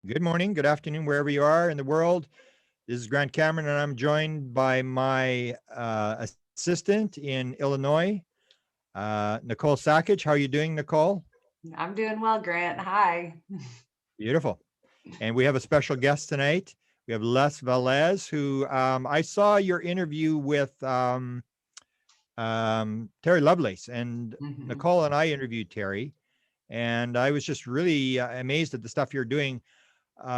Good morning, good afternoon, wherever you are in the world. This is Grant Cameron, and I'm joined by my assistant in Illinois, Nicole Sackage. How are you doing, Nicole? I'm doing well, Grant. Hi. Beautiful. And we have a special guest tonight. We have Les Velez, who I saw your interview with Terry Lovelace, and Mhm. Nicole and I interviewed Terry, and I was just really amazed at the stuff you're doing.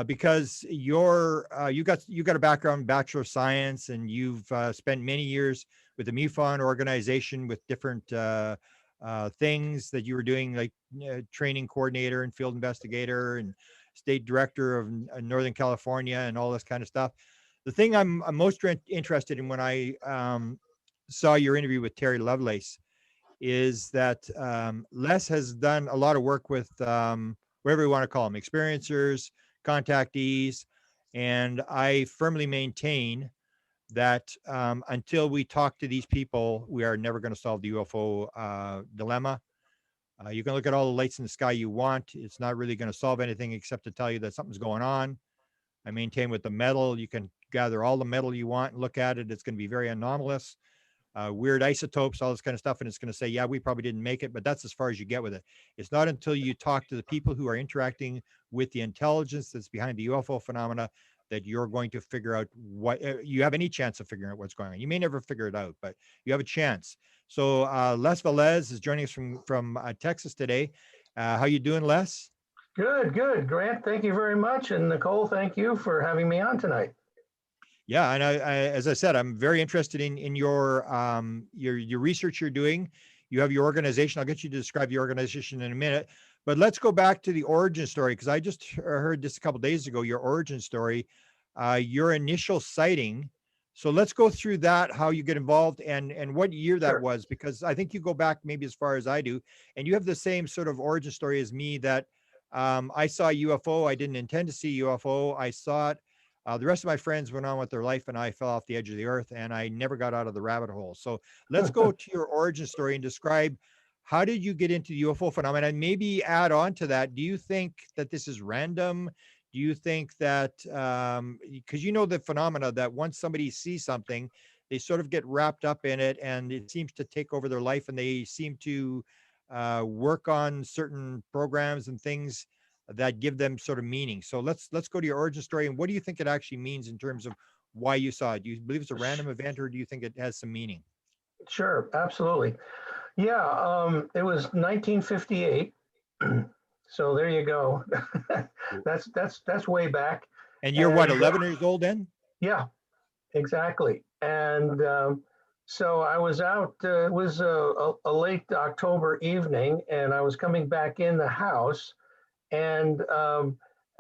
Because you got a background in Bachelor of Science, and you've spent many years with the MUFON organization with different things that you were doing, like training coordinator and field investigator and state director of Northern California and all this kind of stuff. The thing I'm most interested in when I saw your interview with Terry Lovelace is that Les has done a lot of work with whatever you want to call them, experiencers, contactees, and I firmly maintain that until we talk to these people, we are never going to solve the UFO dilemma. You can look at all the lights in the sky you want. It's not really going to solve anything except to tell you that something's going on. I maintain with the metal, you can gather all the metal you want and look at it. It's going to be very anomalous, weird isotopes, all this kind of stuff. And it's going to say, yeah, we probably didn't make it, but that's as far as you get with it. It's not until you talk to the people who are interacting with the intelligence that's behind the UFO phenomena that you're going to figure out what you have any chance of figuring out what's going on. You may never figure it out, but you have a chance. So Les Velez is joining us from Texas today. How you doing, Les? Good, good. Grant, thank you very much. And Nicole, thank you for having me on tonight. Yeah, and as I said, I'm very interested in your research you're doing. You have your organization. I'll get you to describe your organization in a minute, but let's go back to the origin story, because I just heard this a couple of days ago. Your origin story, your initial sighting. So let's go through that. How you get involved and what year that Sure. was, because I think you go back maybe as far as I do, and you have the same sort of origin story as me. That I saw a UFO. I didn't intend to see UFO. I saw it. The rest of my friends went on with their life, and I fell off the edge of the earth, and I never got out of the rabbit hole. So let's go to your origin story and describe how did you get into the UFO phenomenon, and maybe add on to that. Do you think that this is random? Do you think that because you know the phenomena that once somebody sees something, they sort of get wrapped up in it, and it seems to take over their life, and they seem to work on certain programs and things that give them sort of meaning. So let's go to your origin story, and what do you think it actually means in terms of why you saw it? Do you believe it's a random event, or do you think it has some meaning? Sure, absolutely. Yeah, it was 1958. So there you go. That's way back. And you're what, And 11 years old then? yeah, exactly. And so I was out. It was a late October evening, and I was coming back in the house. And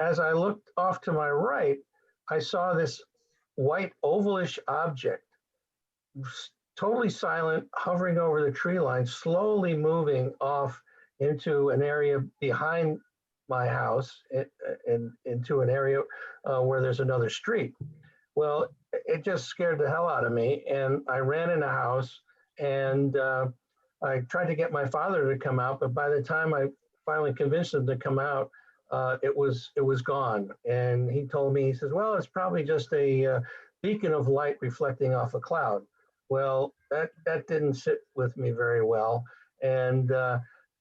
as I looked off to my right, I saw this white ovalish object, totally silent, hovering over the tree line, slowly moving off into an area behind my house and into an area where there's another street. Well, it just scared the hell out of me. And I ran in the house and I tried to get my father to come out. But by the time I finally convinced him to come out, it was gone. And he told me, he says, well, it's probably just a beacon of light reflecting off a cloud. Well, that didn't sit with me very well. And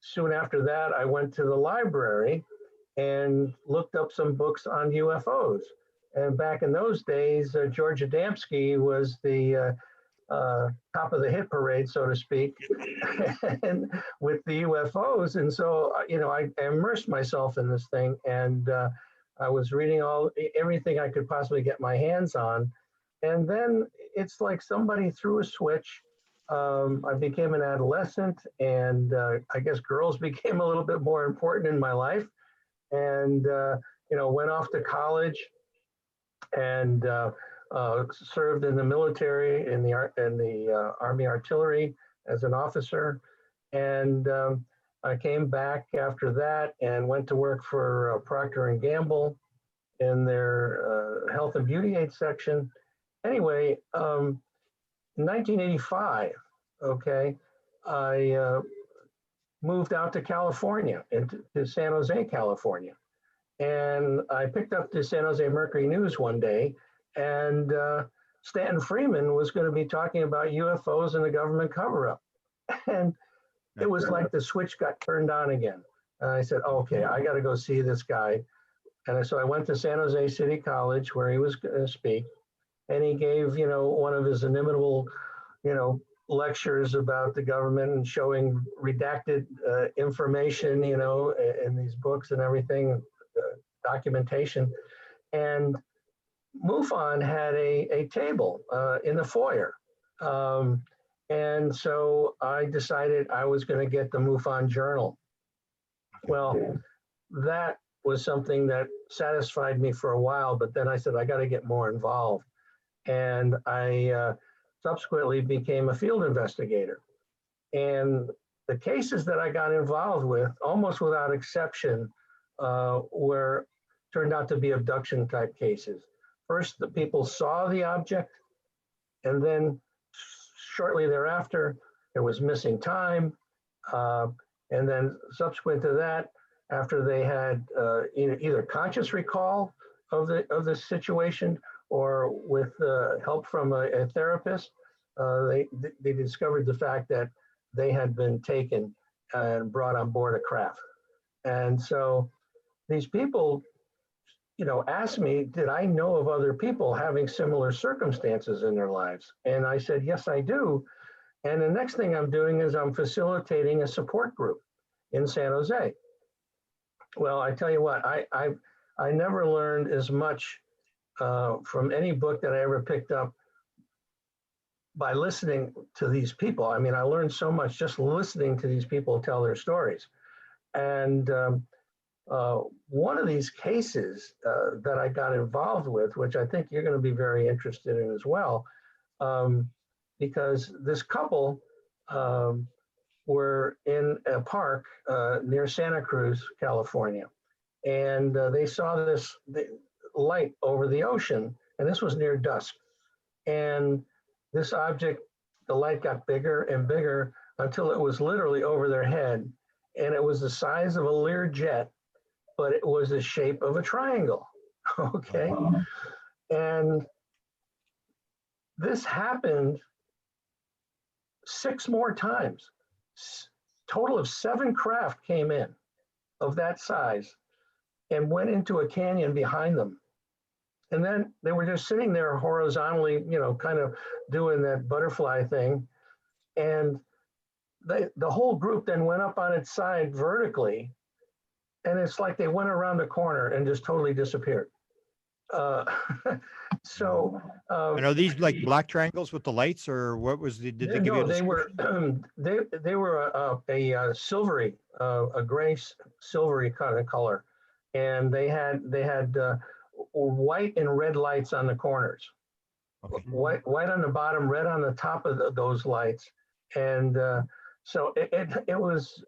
soon after that, I went to the library and looked up some books on UFOs. And back in those days, George Adamski was the top of the hit parade, so to speak, and with the UFOs. And so, I immersed myself in this thing, and I was reading everything I could possibly get my hands on. And then it's like somebody threw a switch. I became an adolescent, and I guess girls became a little bit more important in my life. And went off to college and served in the military in the Army Artillery as an officer. And I came back after that and went to work for Procter and Gamble in their health and beauty aid section. Anyway, in 1985, okay, I moved out to California, into San Jose, California. And I picked up the San Jose Mercury News one day, and Stanton Freeman was going to be talking about UFOs and the government cover-up. And it was like the switch got turned on again. And I said, okay, I got to go see this guy. And so I went to San Jose City College where he was going to speak. And he gave, one of his inimitable, lectures about the government and showing redacted information, in these books and everything, documentation. And MUFON had a table in the foyer. And so I decided I was going to get the MUFON journal. Well, that was something that satisfied me for a while, but then I said, I got to get more involved. And I subsequently became a field investigator. And the cases that I got involved with, almost without exception, turned out to be abduction type cases. First, the people saw the object, and then shortly thereafter, there was missing time. And then subsequent to that, after they had either conscious recall of the situation or with help from a therapist, they discovered the fact that they had been taken and brought on board a craft. And so these people, asked me, did I know of other people having similar circumstances in their lives? And I said, yes, I do. And the next thing I'm doing is I'm facilitating a support group in San Jose. Well, I tell you what, I never learned as much from any book that I ever picked up by listening to these people. I mean, I learned so much just listening to these people tell their stories. And one of these cases that I got involved with, which I think you're going to be very interested in as well, because this couple were in a park near Santa Cruz, California, and they saw this light over the ocean, and this was near dusk. And this object, the light got bigger and bigger until it was literally over their head, and it was the size of a Lear jet, but it was the shape of a triangle. Okay. And this happened 6 more times. Total of 7 craft came in of that size and went into a canyon behind them. And then they were just sitting there horizontally, kind of doing that butterfly thing. And the whole group then went up on its side vertically. And it's like they went around the corner and just totally disappeared. So, and are these like black triangles with the lights, or what was the? Did they give you a description? They were a silvery, a gray silvery kind of color, and they had white and red lights on the corners. Okay. White on the bottom, red on the top of those lights, and so it was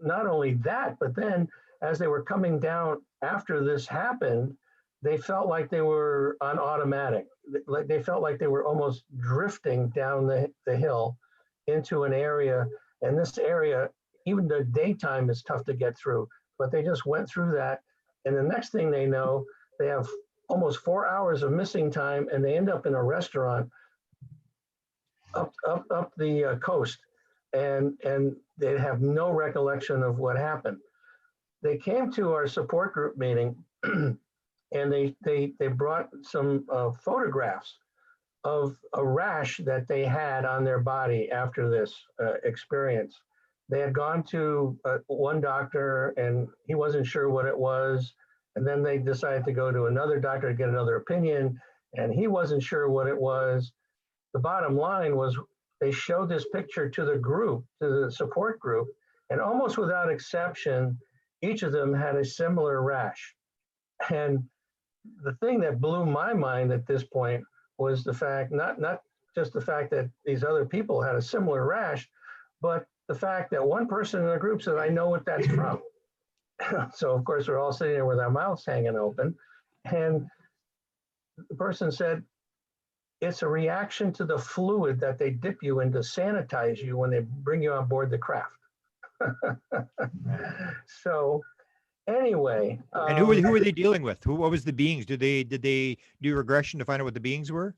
not only that, but then as they were coming down after this happened, they felt like they were on automatic. Like they felt like they were almost drifting down the hill into an area. And this area, even the daytime, is tough to get through. But they just went through that. And the next thing they know, they have almost 4 hours of missing time, and they end up in a restaurant up the coast. And they have no recollection of what happened. They came to our support group meeting, and they brought some photographs of a rash that they had on their body after this experience. They had gone to one doctor, and he wasn't sure what it was. And then they decided to go to another doctor to get another opinion, and he wasn't sure what it was. The bottom line was they showed this picture to the group, to the support group, and almost without exception, each of them had a similar rash. And the thing that blew my mind at this point was the fact, not just the fact that these other people had a similar rash, but the fact that one person in the group said, I know what that's from. So of course we're all sitting there with our mouths hanging open. And the person said, it's a reaction to the fluid that they dip you in to sanitize you when they bring you on board the craft. So Anyway, And who were they dealing with? What was the beings? Did they do regression to find out what the beings were?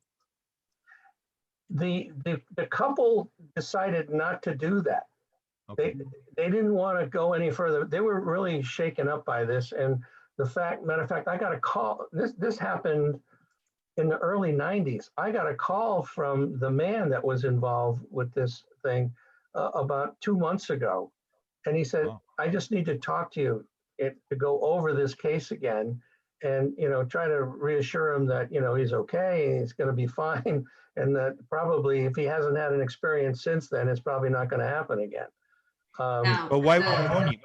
the couple decided not to do that. Okay. They didn't want to go any further. They were really shaken up by this, and matter of fact, I got a call. This happened in the early 90s. I got a call from the man that was involved with this thing about 2 months ago, and he said, Oh. "I just need to talk to you to go over this case again, and try to reassure him that he's okay and he's going to be fine, and that probably if he hasn't had an experience since then, it's probably not going to happen again." Now, But why would he phone you?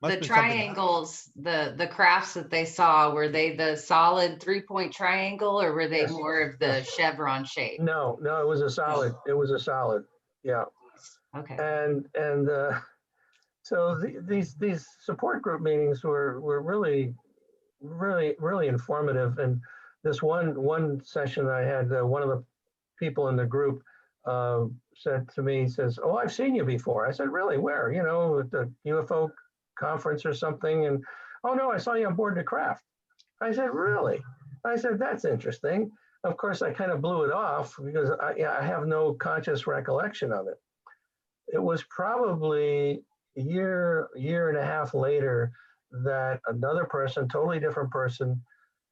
Must the have been something. triangles, the crafts that they saw, were they the solid 3-point triangle, or were they Yes. more of the chevron shape? No, it was a solid. It was a solid. Yeah, Okay. and so these support group meetings were really informative. And this one session I had, one of the people in the group said to me, he says, "Oh, I've seen you before." I said, "Really? Where?" At the UFO conference or something. And, "Oh no, I saw you on board the craft." I said, "Really?" I said, "That's interesting." Of course, I kind of blew it off because I have no conscious recollection of it. It was probably a year and a half later that another person, totally different person,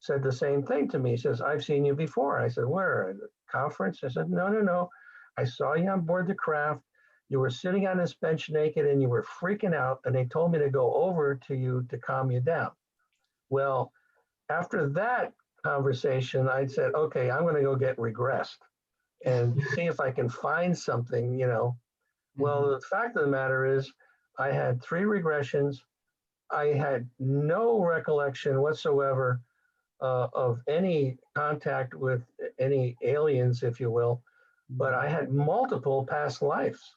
said the same thing to me. He says, "I've seen you before." I said, "Where? At the conference?" I said, No. I saw you on board the craft. You were sitting on this bench naked and you were freaking out, and they told me to go over to you to calm you down." Well, after that conversation, I said, "Okay, I'm going to go get regressed and see if I can find something. Well, the fact of the matter is, I had 3 regressions. I had no recollection whatsoever of any contact with any aliens, if you will, but I had multiple past lives,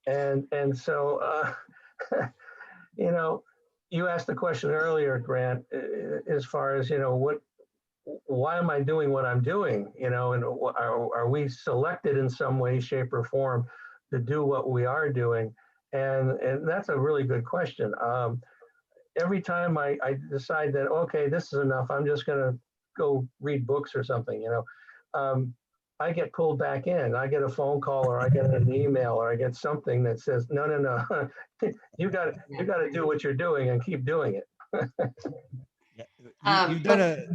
and so you know, you asked the question earlier, Grant, as far as why am I doing what I'm doing? And are we selected in some way, shape, or form to do what we are doing? And that's a really good question. Every time I decide that, okay, this is enough, I'm just going to go read books or something, I get pulled back in. I get a phone call, or I get an email, or I get something that says, no, you got to do what you're doing and keep doing it. Yeah. You've done a.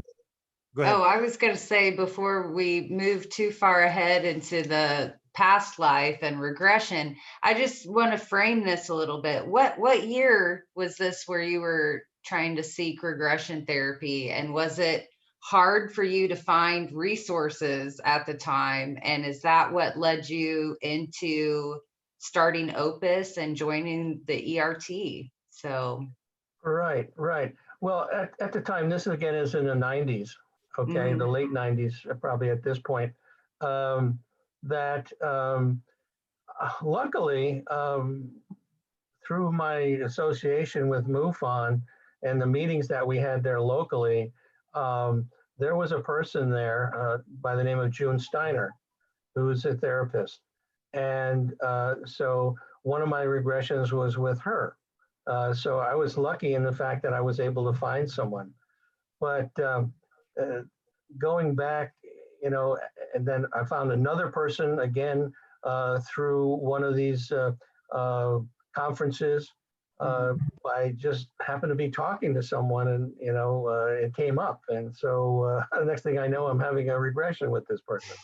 Go ahead. Oh, I was going to say, before we move too far ahead into the past life and regression, I just want to frame this a little bit. What year was this where you were trying to seek regression therapy? And was it hard for you to find resources at the time? And is that what led you into starting Opus and joining the ERT? So. Right. Well, at the time, this again is in the 90s, okay, the late 90s, probably at this point, luckily, through my association with MUFON and the meetings that we had there locally, there was a person there by the name of June Steiner, who's a therapist. And so one of my regressions was with her. So I was lucky in the fact that I was able to find someone. But going back, and then I found another person again through one of these conferences. I just happened to be talking to someone, and it came up. And so the next thing I know, I'm having a regression with this person.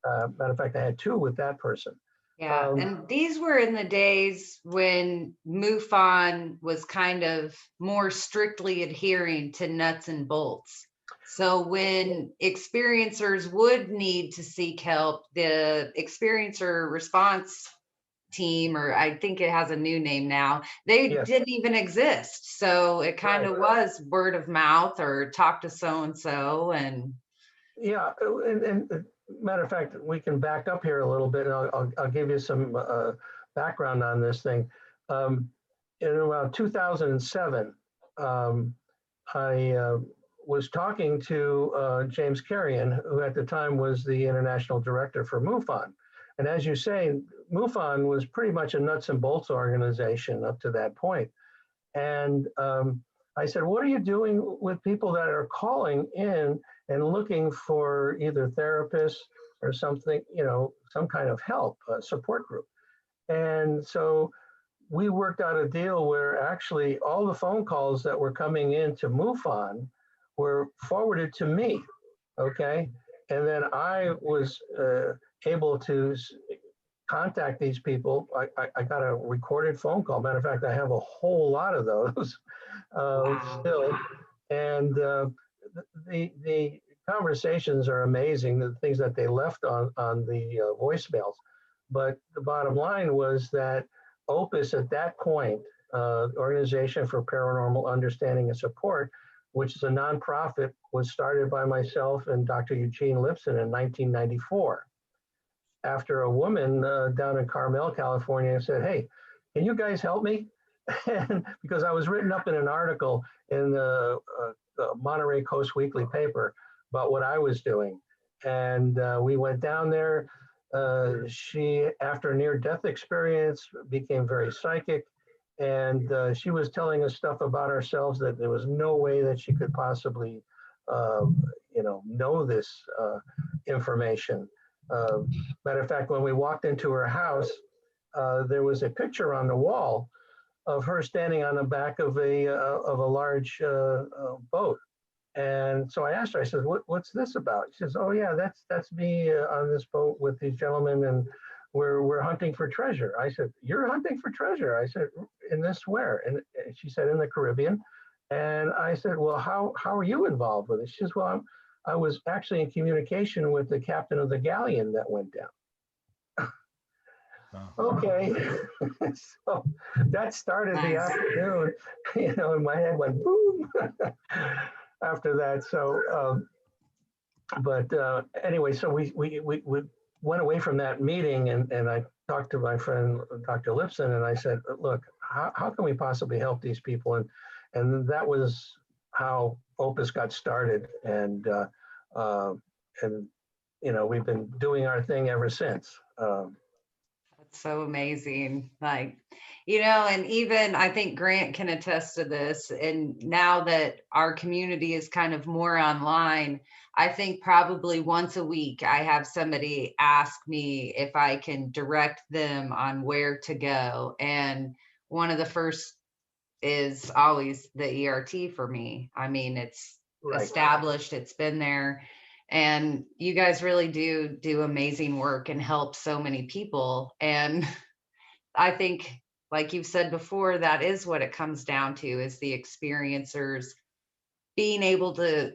Matter of fact, I had 2 with that person. Yeah, and these were in the days when MUFON was kind of more strictly adhering to nuts and bolts. So when experiencers would need to seek help, the experiencer response team, or I think it has a new name now, they didn't even exist. So it kind of was word of mouth, or talk to so-and-so. And yeah, and matter of fact, we can back up here a little bit, and I'll give you some background on this thing. In around 2007, I was talking to James Carrion, who at the time was the international director for MUFON. And as you say, MUFON was pretty much a nuts and bolts organization up to that point. And I said, what are you doing with people that are calling in and looking for either therapists or something, you know, some kind of help, support group? And so we worked out a deal where actually all the phone calls that were coming in to MUFON were forwarded to me, okay? And then I was able to contact these people. I got a recorded phone call. Matter of fact, I have a whole lot of those still. And the conversations are amazing, the things that they left on the voicemails. But the bottom line was that Opus at that point, Organization for Paranormal Understanding and Support, which is a nonprofit, was started by myself and Dr. Eugene Lipson in 1994. After a woman down in Carmel, California said, hey, can you guys help me? And because I was written up in an article in the Monterey Coast Weekly paper about what I was doing. And we went down there. She, after a near-death experience, became very psychic. And she was telling us stuff about ourselves that there was no way that she could possibly, know this information. Matter of fact, when we walked into her house, there was a picture on the wall of her standing on the back of a large boat. And so I asked her, I said, what's this about? She says, oh yeah, that's me on this boat with these gentlemen, and we're hunting for treasure. I said, you're hunting for treasure? I said, in this where? And she said, in the Caribbean. And I said, well, how are you involved with it? She says, well, I was actually in communication with the captain of the galleon that went down. Okay, so that started the afternoon, and my head went boom after that. So, anyway, so we went away from that meeting, and I talked to my friend, Dr. Lipson, and I said, look, how can we possibly help these people? And that was how Opus got started. And we've been doing our thing ever since. So amazing. And even I think Grant can attest to this. And now that our community is kind of more online, I think probably once a week I have somebody ask me if I can direct them on where to go. And one of the first is always the ERT for me. I mean, it's right. Established, it's been there. And you guys really do amazing work and help so many people. And I think, like you've said before, that is what it comes down to, is the experiencers being able to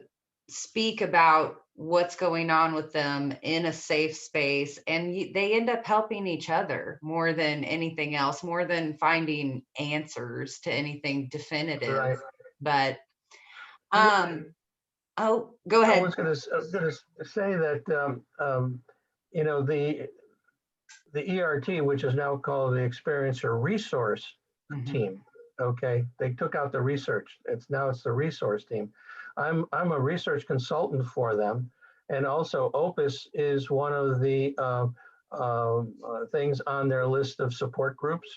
speak about what's going on with them in a safe space. And they end up helping each other more than anything else, more than finding answers to anything definitive. Right. But, oh, go ahead. I was going to say that the ERT, which is now called the Experiencer Resource Team. Okay, they took out the research. It's the resource team. I'm a research consultant for them, and also Opus is one of the things on their list of support groups.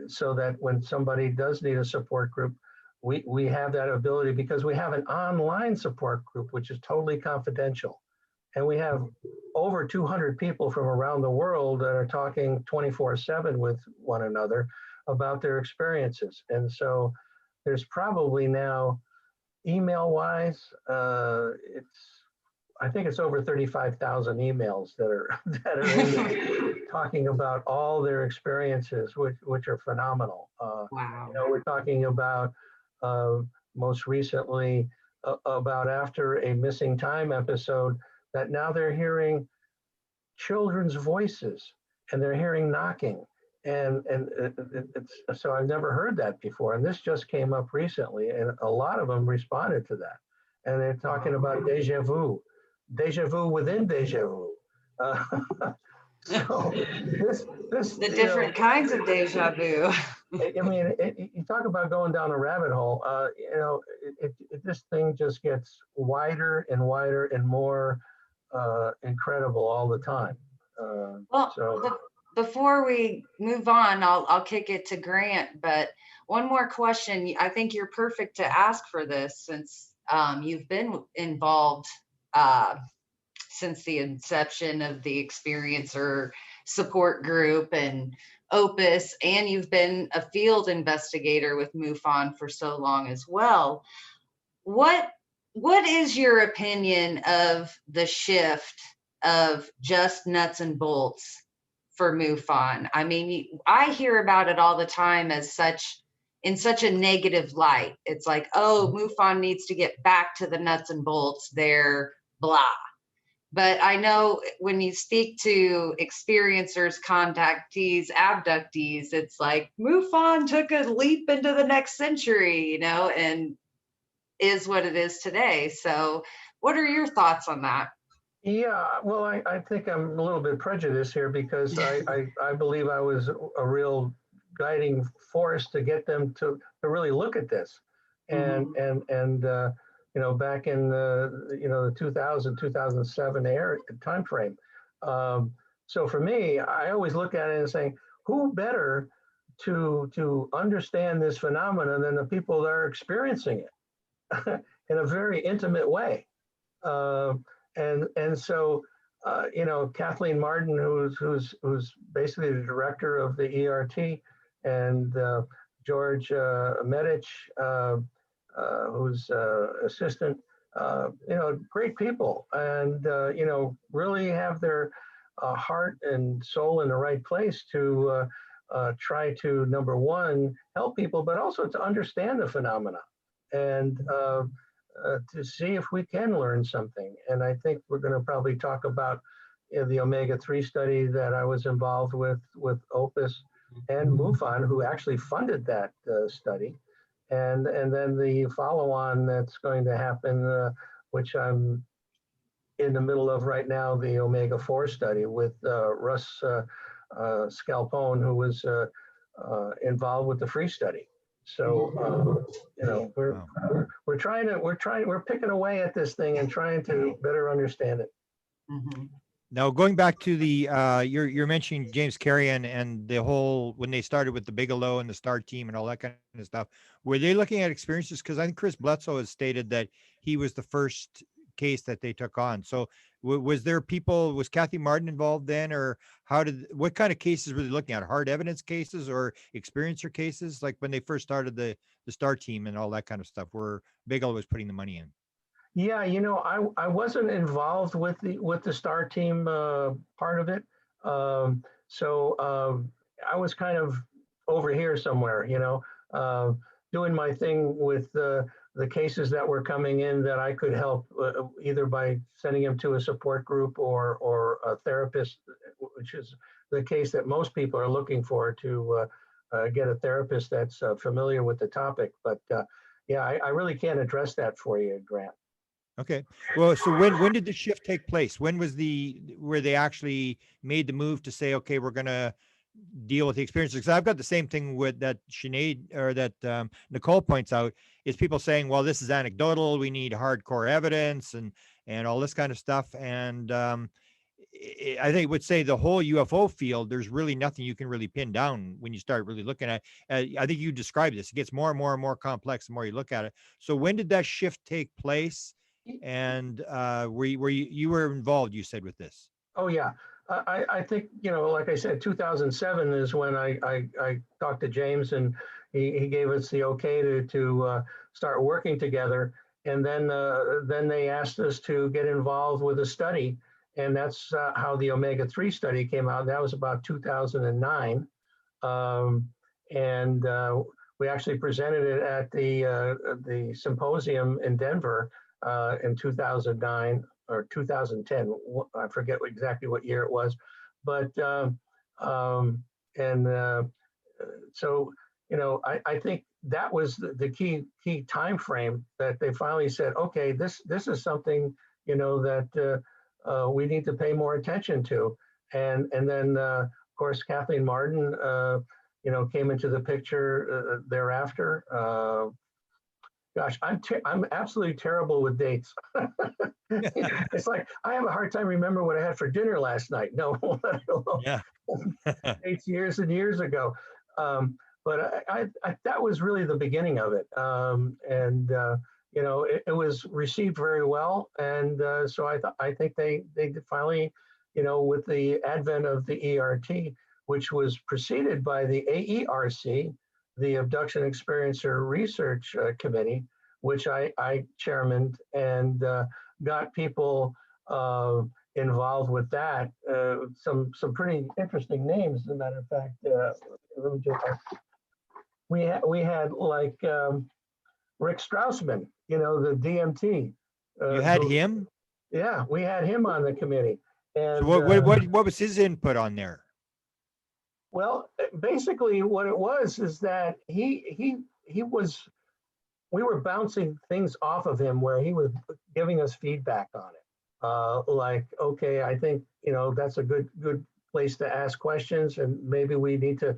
So that when somebody does need a support group, we have that ability, because we have an online support group, which is totally confidential. And we have over 200 people from around the world that are talking 24/7 with one another about their experiences. And so there's probably now, email-wise, I think it's over 35,000 emails that are in there talking about all their experiences, which are phenomenal. Wow. We're talking about most recently about after a missing time episode, that now they're hearing children's voices and they're hearing knocking. And it's so I've never heard that before. And this just came up recently, and a lot of them responded to that. And they're talking about deja vu within deja vu. So this the different kinds of deja vu. I mean, you talk about going down a rabbit hole. This thing just gets wider and wider and more incredible all the time. before we move on, I'll kick it to Grant, but one more question. I think you're perfect to ask for this since you've been involved uh, since the inception of the experiencer support group and Opus, and you've been a field investigator with MUFON for so long as well. What is your opinion of the shift of just nuts and bolts for MUFON? I mean, I hear about it all the time as in such a negative light. It's like, oh, MUFON needs to get back to the nuts and bolts. They're blah. But I know when you speak to experiencers, contactees, abductees, it's like MUFON took a leap into the next century, and is what it is today. So what are your thoughts on that? Yeah, well, I think I'm a little bit prejudiced here because I believe I was a real guiding force to get them to really look at this. And back in the 2000, 2007 time frame. So for me, I always look at it and saying, who better to understand this phenomenon than the people that are experiencing it in a very intimate way. And so Kathleen Martin, who's basically the director of the ERT, and George Medich, who's assistant, great people, and really have their heart and soul in the right place to try to, number one, help people, but also to understand the phenomena and to see if we can learn something. And I think we're going to probably talk about the omega-3 study that I was involved with Opus and MUFON, who actually funded that study. And then the follow-on that's going to happen, which I'm in the middle of right now, the omega-4 study with Russ Scalpone, who was involved with the free study. So we're picking away at this thing and trying to better understand it. Mm-hmm. Now, going back to the you're mentioning James Carrion and the whole when they started with the Bigelow and the Star Team and all that kind of stuff. Were they looking at experiences? Because I think Chris Bledsoe has stated that he was the first case that they took on. So was Kathy Martin involved then, or what kind of cases were they looking at? Hard evidence cases or experiencer cases, like when they first started the Star Team and all that kind of stuff, where Bigelow was putting the money in? Yeah, I wasn't involved with the Star Team part of it, so I was kind of over here somewhere, doing my thing with the cases that were coming in that I could help either by sending them to a support group or a therapist, which is the case that most people are looking for, to get a therapist that's familiar with the topic. But yeah, I really can't address that for you, Grant. Okay. Well, so when did the shift take place? When was where they actually made the move to say, okay, we're going to deal with the experiences? Because I've got the same thing with that Sinead or that Nicole points out, is people saying, well, this is anecdotal. We need hardcore evidence and all this kind of stuff. And I think would say the whole UFO field, there's really nothing you can really pin down when you start really looking at it. I think you described this. It gets more and more and more complex the more you look at it. So when did that shift take place? And you were involved, you said, with this? Oh yeah, I think like I said, 2007 is when I talked to James, and he gave us the okay to start working together. And then they asked us to get involved with a study, and that's how the omega-3 study came out. That was about 2009, and we actually presented it at the symposium in Denver in 2009 or 2010. I forget exactly what year it was, but so I think that was the key time frame that they finally said, okay, this is something that we need to pay more attention to, and then of course Kathleen Martin came into the picture thereafter. gosh, I'm absolutely terrible with dates. It's like I have a hard time remembering what I had for dinner last night. No, let alone Yeah. dates years and years ago. But that was really the beginning of it, and it was received very well, and so I think they finally, with the advent of the ERT, which was preceded by the AERC, the Abduction Experiencer Research Committee, which I chairmaned, and got people involved with that. Some pretty interesting names, as a matter of fact. Let me just, we had like Rick Strausman, the DMT. You had him? Yeah, we had him on the committee. And So what was his input on there? well, basically what it was is that he was, we were bouncing things off of him where he was giving us feedback on it. Like, okay, I think, that's a good place to ask questions, and maybe we need to,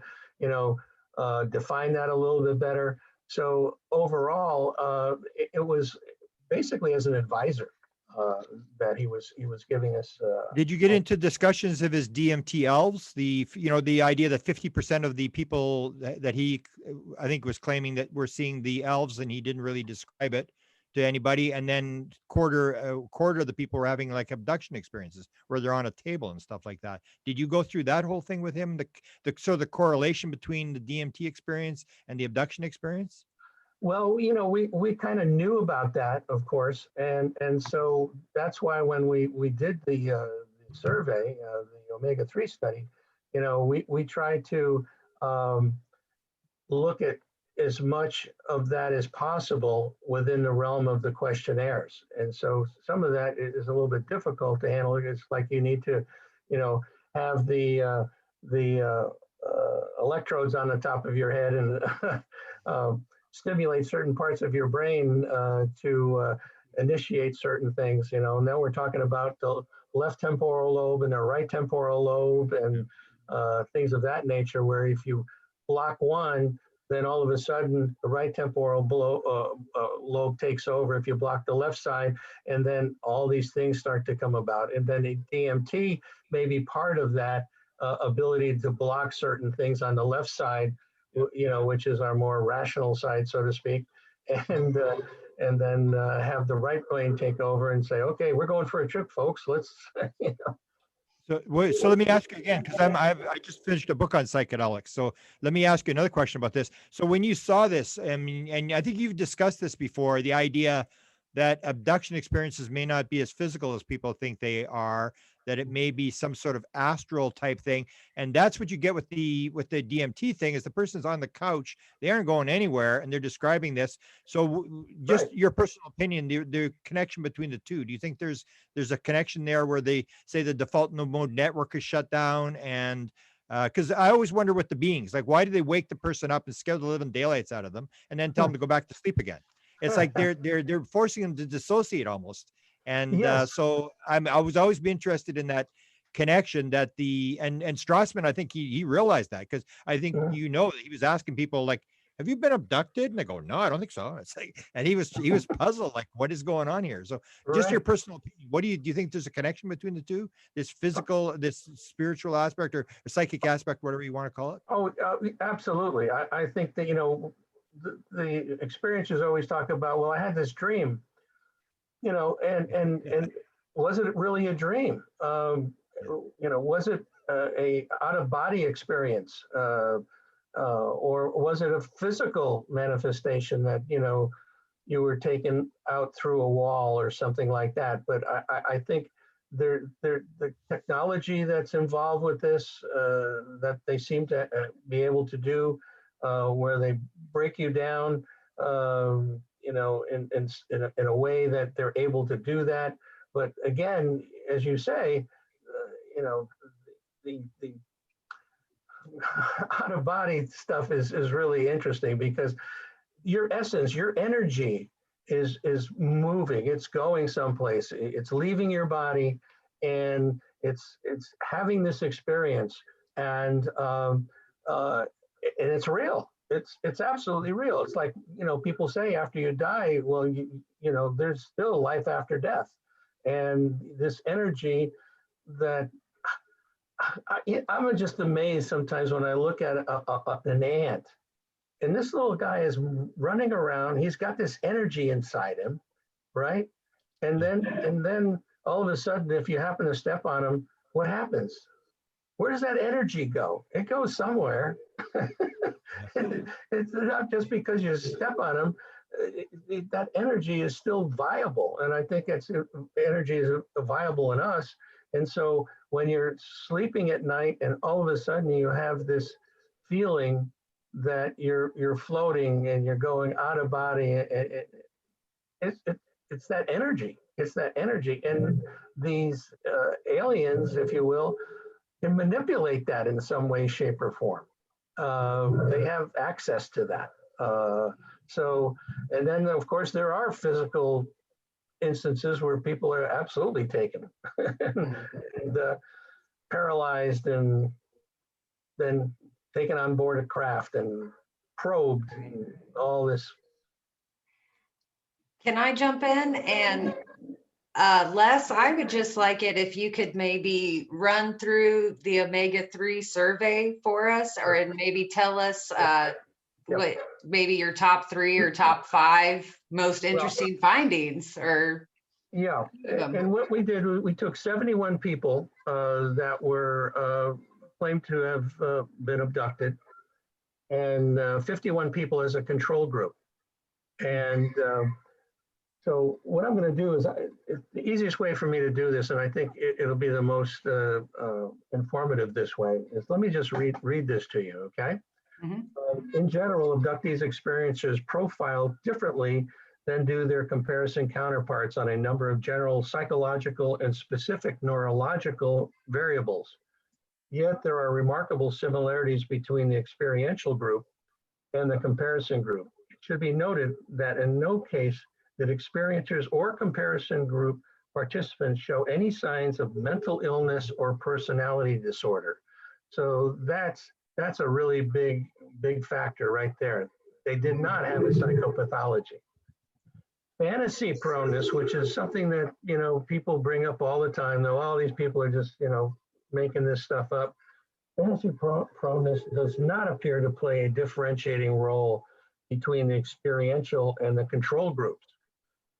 define that a little bit better. So overall, it was basically as an advisor that he was giving us. Did you get into discussions of his DMTLs? The idea that 50% of the people that he, I think, was claiming that we're seeing the elves, and he didn't really describe it to anybody, and then quarter of the people were having like abduction experiences where they're on a table and stuff like that. Did you go through that whole thing with him? The correlation between the DMT experience and the abduction experience? Well, we kind of knew about that, of course, and so that's why when we did the survey, the omega-3 study, we tried to look at as much of that as possible within the realm of the questionnaires. And so some of that is a little bit difficult to handle. It's like you need to, have the electrodes on the top of your head and stimulate certain parts of your brain to initiate certain things. Now we're talking about the left temporal lobe and the right temporal lobe and things of that nature, where if you block one, then all of a sudden the right temporal lobe takes over if you block the left side, and then all these things start to come about. And then the DMT may be part of that ability to block certain things on the left side, which is our more rational side, so to speak, and then have the right brain take over and say, okay, we're going for a trip, folks. Let's, So let me ask you again, because I just finished a book on psychedelics. So let me ask you another question about this. So when you saw this, I mean, and I think you've discussed this before, the idea that abduction experiences may not be as physical as people think they are, that it may be some sort of astral type thing. And that's what you get with the DMT thing, is the person's on the couch, they aren't going anywhere, and they're describing this. So just Right. your personal opinion, the connection between the two, do you think there's a connection there where they say the default mode network is shut down? And because I always wonder with the beings, like, why do they wake the person up and scare the living daylights out of them and then tell them to go back to sleep again? It's like they're forcing them to dissociate almost. And Yes. so I was always be interested in that connection that and Strassman, I think he realized that, because I think, Yeah. that he was asking people like, have you been abducted? And they go, no, I don't think so. It's like, and he was puzzled, like, what is going on here? So just your Right. personal opinion, what do you think there's a connection between the two? This physical, this spiritual aspect, or psychic aspect, whatever you want to call it? Oh, absolutely. I think that, the experiences always talk about, well, I had this dream, and was it really a dream? Was it a out of body experience? Or was it a physical manifestation that, you were taken out through a wall or something like that? But I think the technology that's involved with this, that they seem to be able to do, where they break you down, in a way that they're able to do that. But again, as you say, the out of body stuff is really interesting, because your essence, your energy is moving. It's going someplace. It's leaving your body, and it's having this experience, and it's real. it's absolutely real. It's like, people say after you die, well, there's still life after death. And this energy that I'm just amazed sometimes when I look at an ant, and this little guy is running around. He's got this energy inside him, right? And then all of a sudden, if you happen to step on him, what happens? Where does that energy go? It goes somewhere. It's not just because you step on them. That energy is still viable. And I think energy is viable in us. And so when you're sleeping at night and all of a sudden you have this feeling that you're floating and you're going out of body, it's that energy. It's that energy. And these aliens, if you will, can manipulate that in some way, shape, or form. They have access to that. And then of course there are physical instances where people are absolutely taken and paralyzed and then taken on board a craft and probed and all this. Can I jump in? And Les, I would just like it if you could maybe run through the omega-3 survey for us, or maybe tell us what maybe your top 3 or top 5 most interesting findings, or yeah. And what we did, we took 71 people that were claimed to have been abducted, and 51 people as a control group. And so what I'm going to do is, the easiest way for me to do this, and I think it'll be the most informative this way, is let me just read this to you, okay? Mm-hmm. In general, abductees' experiences profile differently than do their comparison counterparts on a number of general psychological and specific neurological variables. Yet there are remarkable similarities between the experiential group and the comparison group. It should be noted that in no case did experiencers or comparison group participants show any signs of mental illness or personality disorder. So that's a really big factor right there. They did not have a psychopathology. Fantasy proneness, which is something that, people bring up all the time, though all these people are just, making this stuff up. Fantasy proneness does not appear to play a differentiating role between the experiential and the control groups.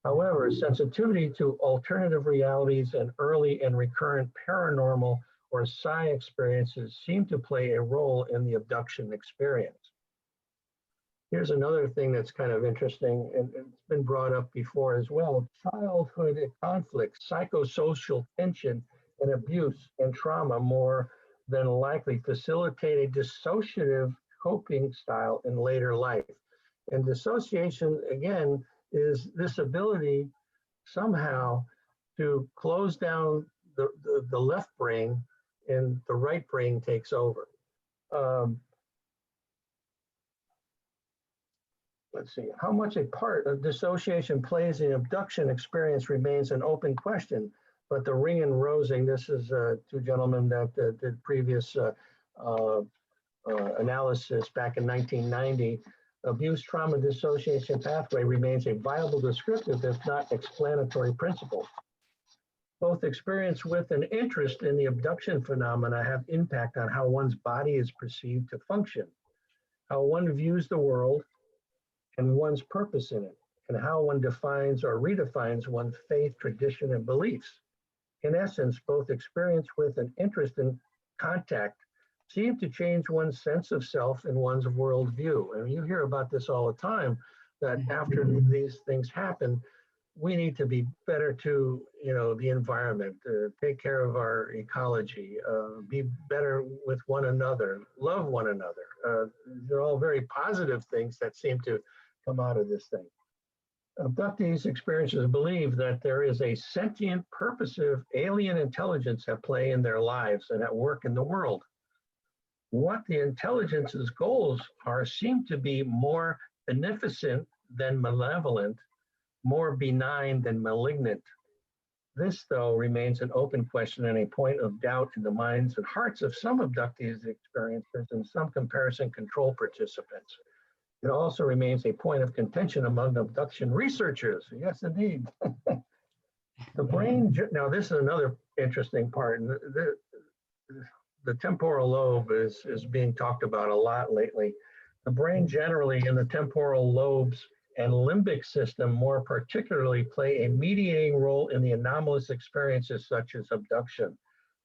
However, sensitivity to alternative realities and early and recurrent paranormal or psi experiences seem to play a role in the abduction experience. Here's another thing that's kind of interesting, and it's been brought up before as well. Childhood conflict, psychosocial tension, and abuse and trauma more than likely facilitate a dissociative coping style in later life. And dissociation, again, is this ability somehow to close down the left brain and the right brain takes over. Let's see, how much a part of dissociation plays in abduction experience remains an open question, but the ring and rosing, this is 2 gentlemen that did previous analysis back in 1990, abuse trauma dissociation pathway remains a viable descriptive, if not explanatory principle. Both experience with and interest in the abduction phenomena have impact on how one's body is perceived to function, how one views the world, and one's purpose in it, and how one defines or redefines one's faith, tradition, and beliefs. In essence, both experience with and interest in contact seem to change one's sense of self and one's worldview. And you hear about this all the time, that after these things happen, we need to be better to, the environment, take care of our ecology, be better with one another, love one another. They're all very positive things that seem to come out of this thing. Abductees' experiences believe that there is a sentient, purposive alien intelligence at play in their lives and at work in the world. What the intelligence's goals are seem to be more beneficent than malevolent, more benign than malignant. This, though, remains an open question and a point of doubt in the minds and hearts of some abductees' experiencers and some comparison control participants. It also remains a point of contention among abduction researchers. Yes, indeed. The brain, now this is another interesting part. And the temporal lobe is being talked about a lot lately. The brain generally in the temporal lobes and limbic system more particularly play a mediating role in the anomalous experiences such as abduction.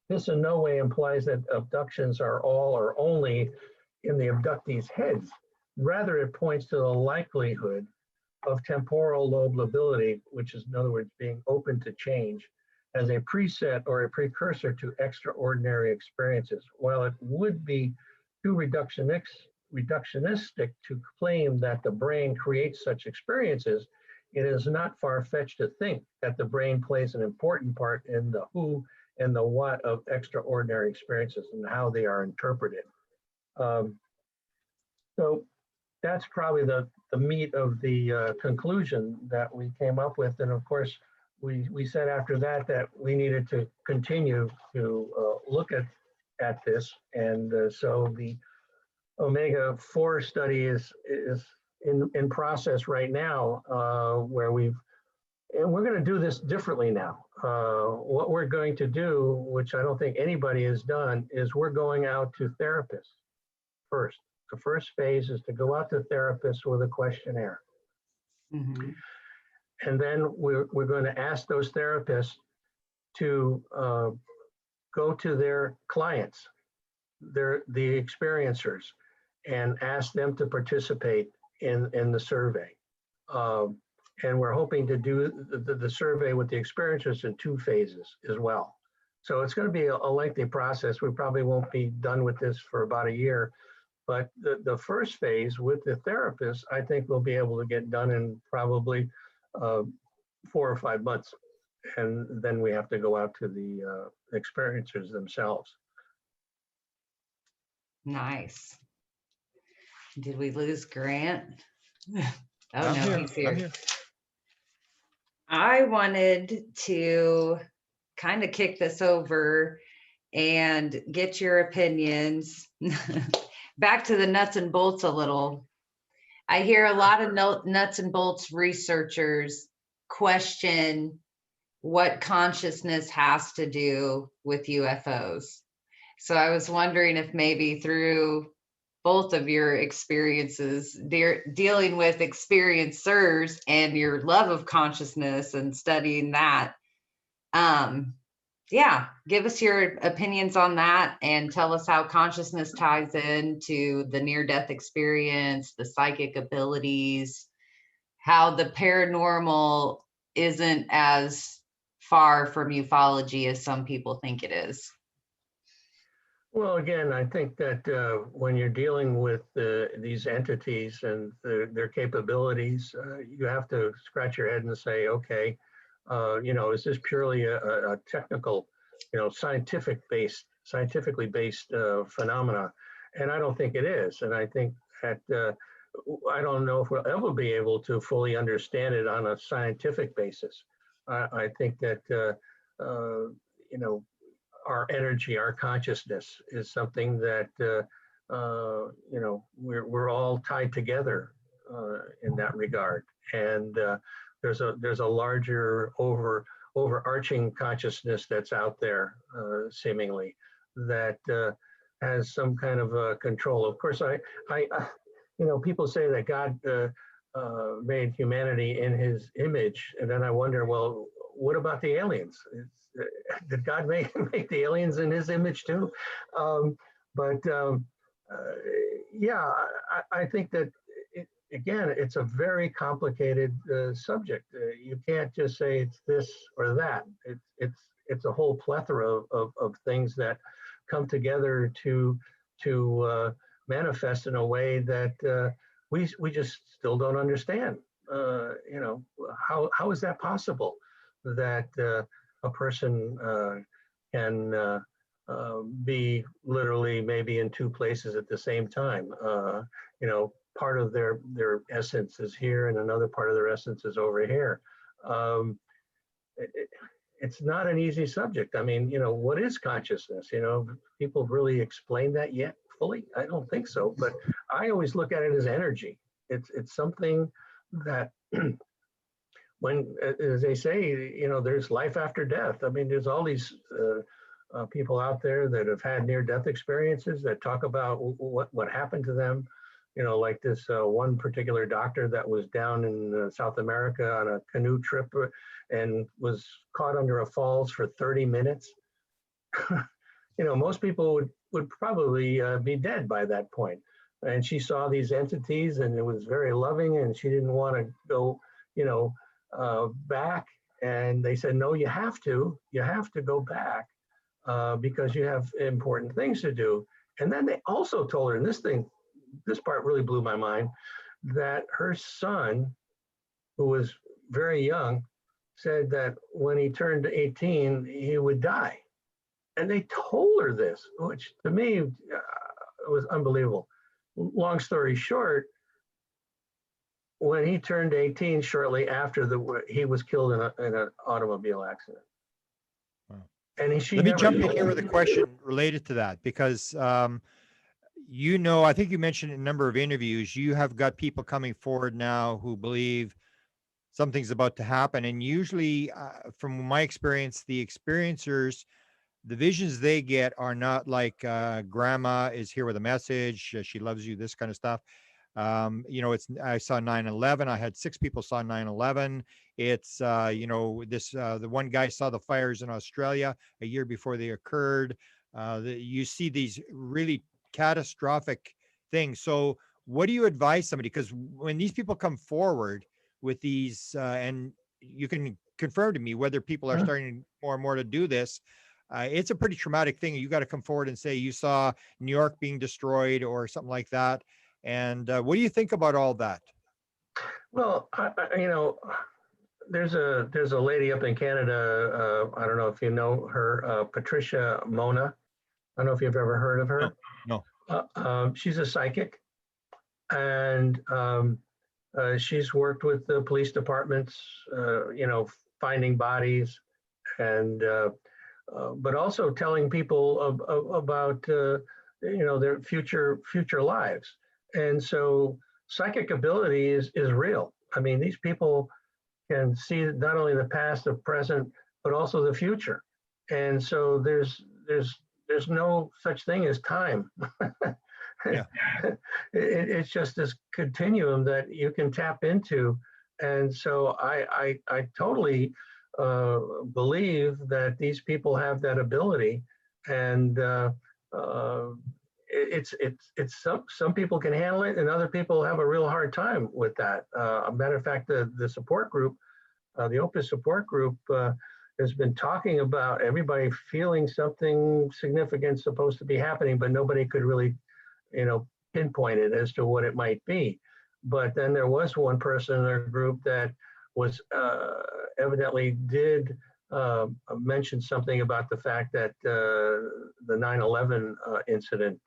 This in no way implies that abductions are all or only in the abductees' heads. Rather, it points to the likelihood of temporal lobe lability, which is in other words being open to change, as a preset or a precursor to extraordinary experiences. While it would be too reductionistic to claim that the brain creates such experiences, it is not far-fetched to think that the brain plays an important part in the who and the what of extraordinary experiences and how they are interpreted. So that's probably the meat of the conclusion that we came up with. And of course, we said after that we needed to continue to look at this. And so the omega-4 study is in process right now, where we're going to do this differently now. What we're going to do, which I don't think anybody has done, is we're going out to therapists first. The first phase is to go out to therapists with a questionnaire. Mm-hmm. And then we're going to ask those therapists to go to their clients, the experiencers, and ask them to participate in the survey. And we're hoping to do the survey with the experiencers in 2 phases as well. So it's going to be a lengthy process. We probably won't be done with this for about a year. But the first phase with the therapist, I think we'll be able to get done in probably 4 or 5 months. And then we have to go out to the experiencers themselves. Nice. Did we lose Grant? Oh, I'm no, here. he's here. I'm here. I wanted to kind of kick this over and get your opinions. Back to the nuts and bolts a little. I hear a lot of nuts and bolts researchers question what consciousness has to do with UFOs. So I was wondering if maybe through both of your experiences dealing with experiencers and your love of consciousness and studying that, yeah, give us your opinions on that and tell us how consciousness ties into the near-death experience, the psychic abilities, how the paranormal isn't as far from ufology as some people think it is. Well, again, I think that when you're dealing with these entities and their capabilities, you have to scratch your head and say, okay, is this purely a technical, scientifically based phenomena? And I don't think it is. And I think that I don't know if we'll ever be able to fully understand it on a scientific basis. I think that our energy, our consciousness is something that we're all tied together in that regard. And there's a larger overarching consciousness that's out there, seemingly, that has some kind of control. Of course, people say that God made humanity in His image, and then I wonder, well, what about the aliens? Did God make the aliens in His image too? I think that again, it's a very complicated subject. You can't just say it's this or that. It's a whole plethora of things that come together to manifest in a way that we just still don't understand. How is that possible that a person can be literally maybe in 2 places at the same time? Part of their essence is here and another part of their essence is over here. It's not an easy subject. I mean, what is consciousness? People really explain that yet fully? I don't think so, but I always look at it as energy. It's something that when, as they say, there's life after death. I mean, there's all these people out there that have had near-death experiences that talk about what happened to them. Like this one particular doctor that was down in South America on a canoe trip and was caught under a falls for 30 minutes. Most people would probably be dead by that point. And she saw these entities, and it was very loving, and she didn't want to go, back. And they said, no, you have to go back because you have important things to do. And then they also told her, and this part really blew my mind, that her son, who was very young, said that when he turned 18, he would die. And they told her this, which to me was unbelievable. Long story short, when he turned 18, shortly after, he was killed in an automobile accident. Wow. And Let me jump in here with a question related to that, because I think you mentioned in a number of interviews, you have got people coming forward now who believe something's about to happen. And usually, from my experience, the experiencers, the visions they get are not like grandma is here with a message, she loves you, this kind of stuff. I saw 9/11. I had 6 people saw 9/11. It's the one guy saw the fires in Australia a year before they occurred. You see these really catastrophic things. So what do you advise somebody? Because when these people come forward with these, and you can confirm to me whether people are starting more and more to do this, it's a pretty traumatic thing. You got to come forward and say you saw New York being destroyed or something like that. And what do you think about all that? Well, there's a lady up in Canada. I don't know if you know her, Patricia Mona. I don't know if you've ever heard of her. No. She's a psychic, and she's worked with the police departments, finding bodies, and but also telling people about their future lives. And so psychic ability is real. I mean, these people can see not only the past, the present, but also the future. And so there's no such thing as time. Yeah. It's just this continuum that you can tap into. And so I totally believe that these people have that ability, and it's some people can handle it, and other people have a real hard time with that. A matter of fact, the support group, the Opus support group, has been talking about everybody feeling something significant supposed to be happening, but nobody could really, pinpoint it as to what it might be. But then there was one person in their group that was evidently did mention something about the fact that the 9/11 incident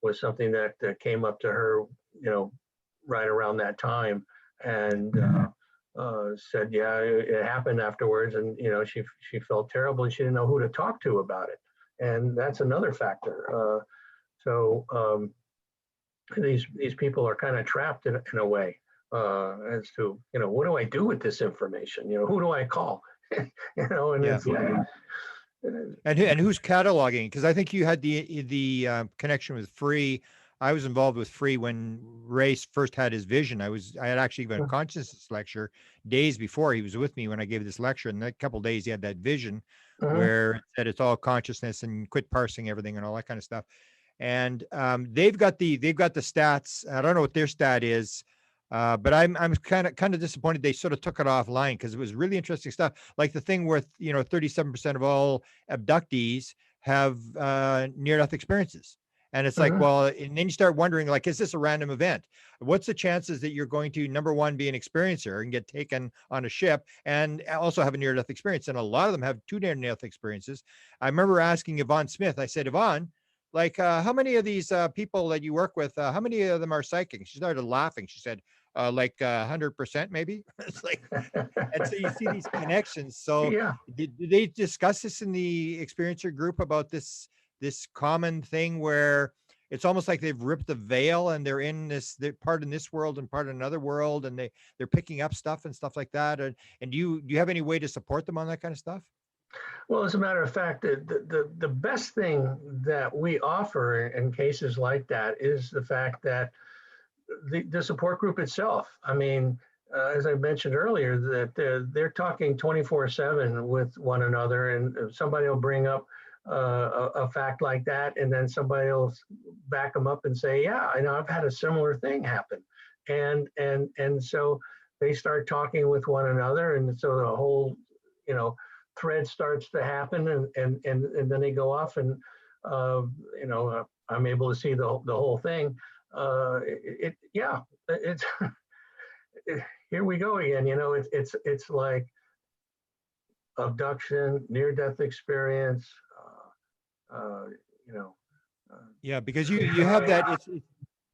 was something that came up to her, right around that time, and said, yeah, it happened afterwards, and she felt terrible, and she didn't know who to talk to about it, and that's another factor. So these people are kind of trapped in a way as to what do I do with this information? Who do I call? And Yeah. it's like, And who's cataloging? Because I think you had the connection with Free. I was involved with Free when Ray first had his vision. I had actually given a consciousness lecture days before. He was with me when I gave this lecture, and that couple of days he had that vision where it said it's all consciousness and quit parsing everything and all that kind of stuff. And they've got the stats. I don't know what their stat is, but I'm kind of disappointed they sort of took it offline, because it was really interesting stuff. Like the thing with 37% of all abductees have near-death experiences. And it's like, well, and then you start wondering, like, is this a random event? What's the chances that you're going to, number one, be an experiencer and get taken on a ship and also have a near-death experience? And a lot of them have 2 near-death experiences. I remember asking Yvonne Smith, I said, Yvonne, like, how many of these people that you work with, how many of them are psychic? She started laughing. She said, like 100% maybe. It's like, and so you see these connections. So yeah. did they discuss this in the experiencer group about this common thing where it's almost like they've ripped the veil and they're in this, they're part in this world and part in another world, and they're picking up stuff and stuff like that. And do you have any way to support them on that kind of stuff? Well, as a matter of fact, the best thing that we offer in cases like that is the fact that the support group itself. I mean, as I mentioned earlier, that they're talking 24/7 with one another, and somebody will bring up a fact like that, and then somebody will back them up and say, "Yeah, I know I've had a similar thing happen," and so they start talking with one another, and so the whole, you know, thread starts to happen, and then they go off, and I'm able to see the whole thing. Yeah, it's here we go again. It's like abduction, near-death experience. Uh, uh, you know, Yeah, because you have that.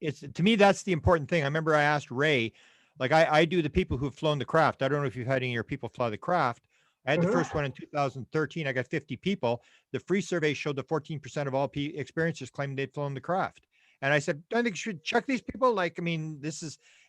It's to me, that's the important thing. I remember I asked Ray, like I do the people who've flown the craft. I don't know if you've had any of your people fly the craft. I had the first one in 2013. I got 50 people. The free survey showed that 14% of all experiencers claimed they'd flown the craft. And I said, I think you should check these people. Like, I mean,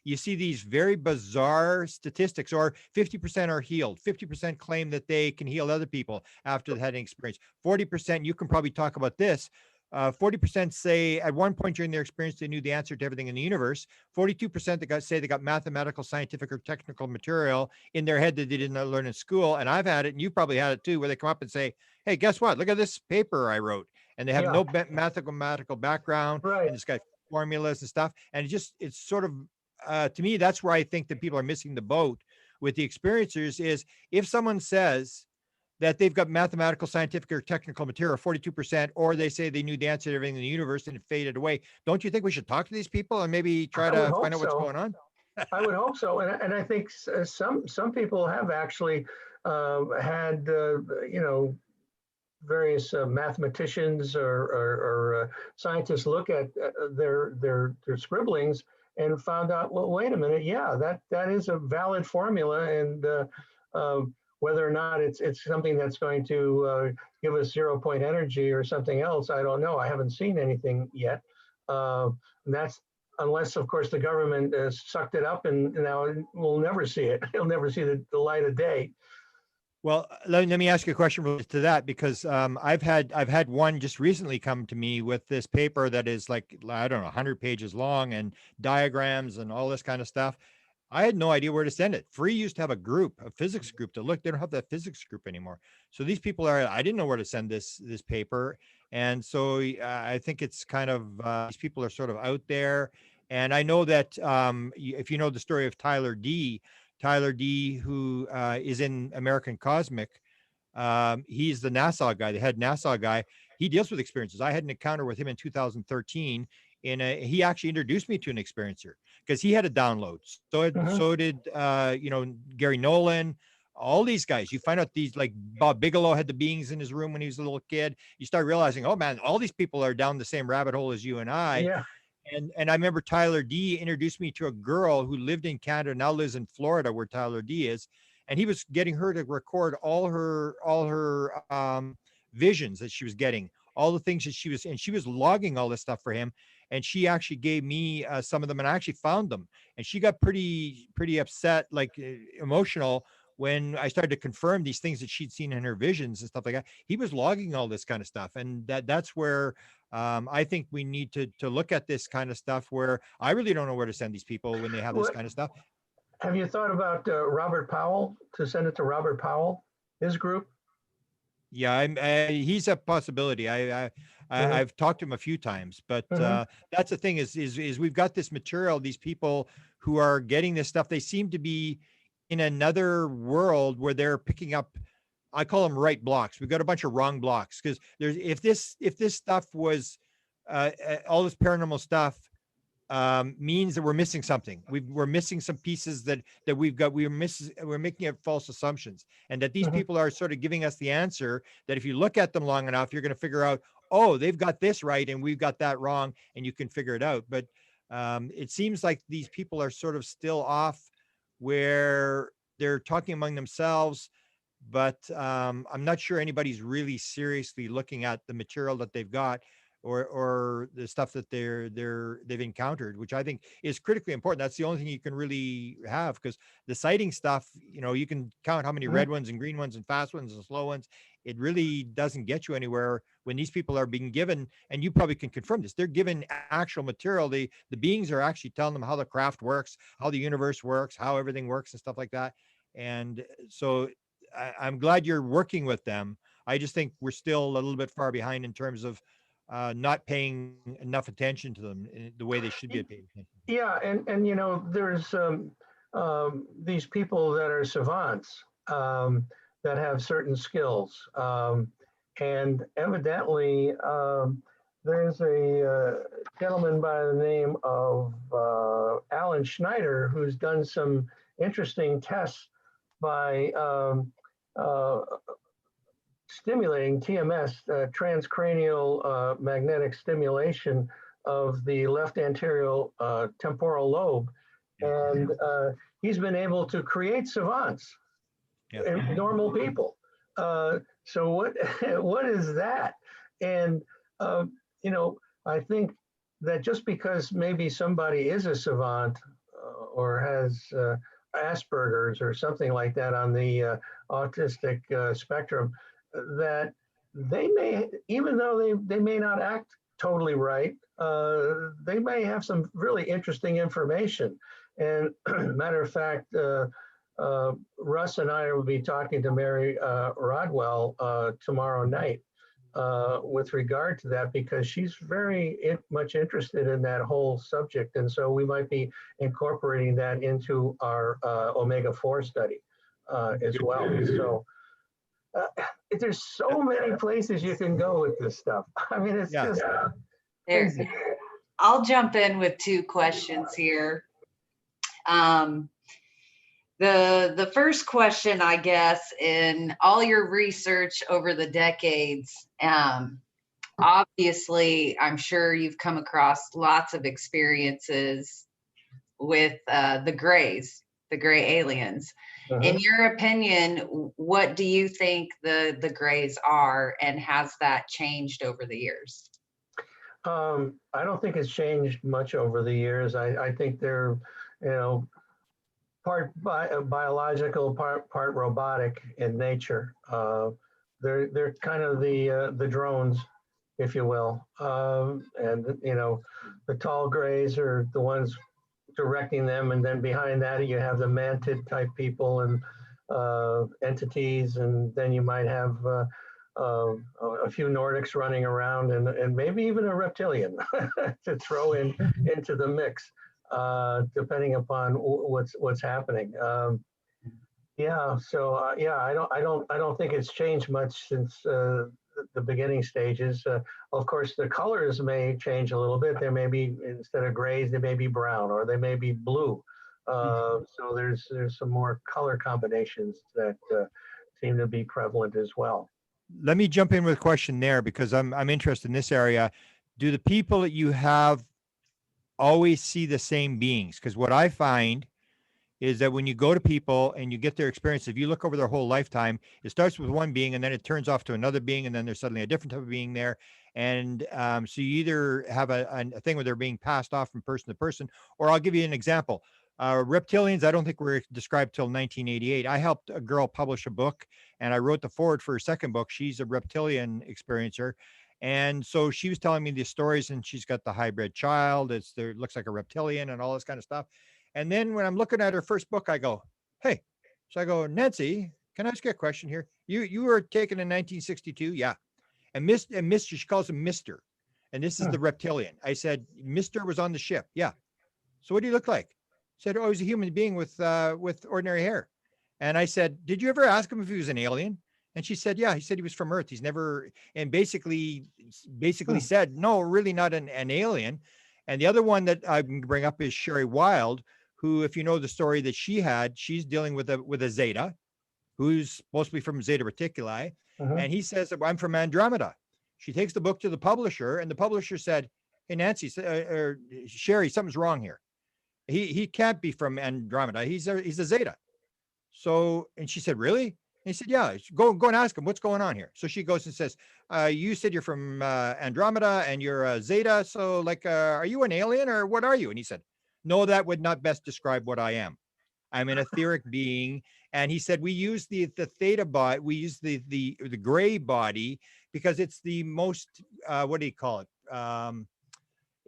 you see these very bizarre statistics, or 50% are healed. 50% claim that they can heal other people after they had an experience. 40%, you can probably talk about this. 40% say at one point during their experience, they knew the answer to everything in the universe. 42% say they got mathematical, scientific, or technical material in their head that they didn't learn in school. And I've had it, and you probably had it too, where they come up and say, hey, guess what? Look at this paper I wrote. And they have no mathematical background, right. and it's got formulas and stuff. And it's sort of, to me, that's where I think that people are missing the boat with the experiencers. Is if someone says that they've got mathematical, scientific, or technical material, 42%, or they say they knew the answer to everything in the universe and it faded away. Don't you think we should talk to these people and maybe try to find out what's going on? I would hope so, and I think some people have actually had various mathematicians or scientists look at their scribblings and found out, well, wait a minute, yeah, that is a valid formula, and whether or not it's something that's going to give us 0 point energy or something else, I don't know. I haven't seen anything yet. That's unless, of course, the government sucked it up, and now we'll never see it. It'll never see the light of day. Well, let me ask you a question related to that, because I've had one just recently come to me with this paper that is like, I don't know, 100 pages long and diagrams and all this kind of stuff. I had no idea where to send it. Free used to have a physics group to look. They don't have that physics group anymore. So these people I didn't know where to send this paper. And so I think it's kind of, these people are sort of out there. And I know that if you know the story of Tyler D, who is in American Cosmic, he's the NASA guy, the head NASA guy. He deals with experiences. I had an encounter with him in 2013. He actually introduced me to an experiencer because he had a download. So did Gary Nolan, all these guys. You find out these, like Bob Bigelow had the beings in his room when he was a little kid. You start realizing, oh man, all these people are down the same rabbit hole as you and I. Yeah. And I remember Tyler D introduced me to a girl who lived in Canada, now lives in Florida, where Tyler D is. And he was getting her to record all her visions that she was getting, all the things that she was logging all this stuff for him. And she actually gave me some of them, and I actually found them. And she got pretty upset, like emotional, when I started to confirm these things that she'd seen in her visions and stuff like that. He was logging all this kind of stuff, and that's where I think we need to look at this kind of stuff, where I really don't know where to send these people when they have this kind of stuff. Have you thought about Robert Powell, to send it to Robert Powell, his group? Yeah, he's a possibility. I've talked to him a few times, but that's the thing is we've got this material, these people who are getting this stuff, they seem to be in another world where they're picking up, I call them right blocks. We've got a bunch of wrong blocks, because if this stuff was all this paranormal stuff means that we're missing something. We're missing some pieces that we've got. We're making it false assumptions, and that these people are sort of giving us the answer that if you look at them long enough, you're going to figure out, oh, they've got this right and we've got that wrong, and you can figure it out. But it seems like these people are sort of still off, where they're talking among themselves, but I'm not sure anybody's really seriously looking at the material that they've got. or the stuff that they've encountered, which I think is critically important. That's the only thing you can really have, because the sighting stuff, you can count how many red ones and green ones and fast ones and slow ones. It really doesn't get you anywhere when these people are being given, and you probably can confirm this, they're given actual material. The beings are actually telling them how the craft works, how the universe works, how everything works and stuff like that. And so I'm glad you're working with them. I just think we're still a little bit far behind in terms of not paying enough attention to them in the way they should be paid attention. Yeah, and there's these people that are savants, that have certain skills, and evidently there's a gentleman by the name of Alan Schneider who's done some interesting tests by stimulating TMS, transcranial magnetic stimulation of the left anterior temporal lobe. And he's been able to create savants, normal people. So what is that? And, I think that just because maybe somebody is a savant or has Asperger's or something like that on the autistic spectrum, that they may, even though they may not act totally right, they may have some really interesting information. And matter of fact, Russ and I will be talking to Mary Rodwell tomorrow night with regard to that, because she's very much interested in that whole subject. And so we might be incorporating that into our omega-4 study as well. So there's so many places you can go with this stuff. I mean, it's just crazy. I'll jump in with two questions here. The first question, I guess, in all your research over the decades, obviously, I'm sure you've come across lots of experiences with the gray aliens. In your opinion, what do you think the grays are, and has that changed over the years? I don't think it's changed much over the years. I think they're, part biological, part robotic in nature. They're kind of the drones, if you will. And the tall grays are the ones directing them, and then behind that you have the mantid type people and entities, and then you might have a few Nordics running around, and maybe even a reptilian to throw into the mix, depending upon what's happening. I don't think it's changed much since the beginning stages. Of course, the colors may change a little bit. There may be, instead of grays, they may be brown, or they may be blue. So there's some more color combinations that seem to be prevalent as well. Let me jump in with a question there, because I'm interested in this area. Do the people that you have always see the same beings? Because what I find is that when you go to people and you get their experience, if you look over their whole lifetime, it starts with one being and then it turns off to another being, and then there's suddenly a different type of being there. And so you either have a thing where they're being passed off from person to person, or I'll give you an example. Reptilians, I don't think were described till 1988. I helped a girl publish a book, and I wrote the foreword for her second book. She's a reptilian experiencer. And so she was telling me these stories, and she's got the hybrid child. It looks like a reptilian and all this kind of stuff. And then when I'm looking at her first book, I go, hey, so I go, Nancy, can I ask you a question here? You were taken in 1962. Yeah. And Mr., she calls him Mr. And this is the reptilian. I said, Mr. was on the ship. Yeah. So what do you look like? Said, oh, he's a human being with ordinary hair. And I said, did you ever ask him if he was an alien? And she said, yeah, he said he was from Earth. He's never, and basically said, no, really not an alien. And the other one that I can bring up is Sherry Wild, who, if you know the story that she had, she's dealing with a Zeta, who's supposed to be from Zeta Reticuli. And he says, I'm from Andromeda. She takes the book to the publisher, and the publisher said, hey, Nancy, or Sherry, something's wrong here. He can't be from Andromeda. He's a Zeta. So, and she said, really? And he said, yeah, go and ask him what's going on here. So she goes and says, you said you're from Andromeda and you're a Zeta. So like, are you an alien or what are you? And he said, no, that would not best describe what I am. I'm an etheric being. And he said, we use the theta body, we use the gray body because it's the most, what do you call it?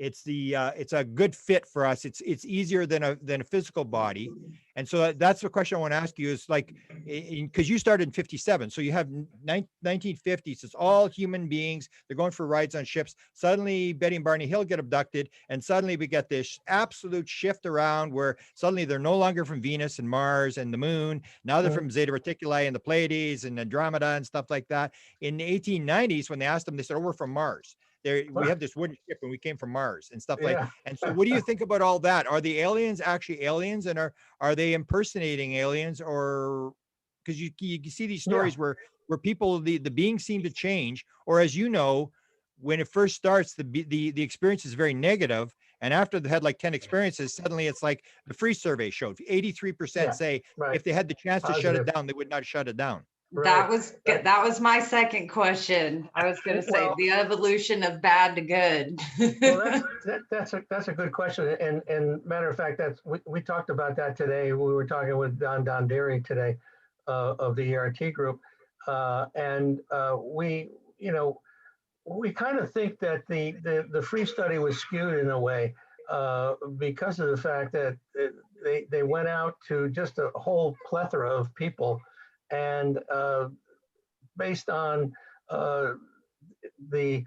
It's a good fit for us. It's easier than a physical body. And so that's the question I want to ask you is like, because you started in 57. So you have 1950s, it's all human beings. They're going for rides on ships. Suddenly Betty and Barney Hill get abducted. And suddenly we get this absolute shift around where suddenly they're no longer from Venus and Mars and the moon. Now they're from Zeta Reticuli and the Pleiades and Andromeda and stuff like that. In the 1890s, when they asked them, they said, oh, we're from Mars. We have this wooden ship and we came from Mars and stuff like. And so what do you think about all that? Are the aliens actually aliens, and are they impersonating aliens? Or because you see these stories where people, the beings seem to change, or as you know, when it first starts, the experience is very negative, and after they had like 10 experiences, suddenly it's like the free survey showed 83% say if they had the chance to shut it down, they would not shut it down. That was my second question. I was going to say the evolution of bad to good. Well, that's a good question. And matter of fact, we talked about that today. We were talking with Don Derry today of the ERT group, and we kind of think that the free study was skewed in a way because of the fact that they went out to just a whole plethora of people. And based on the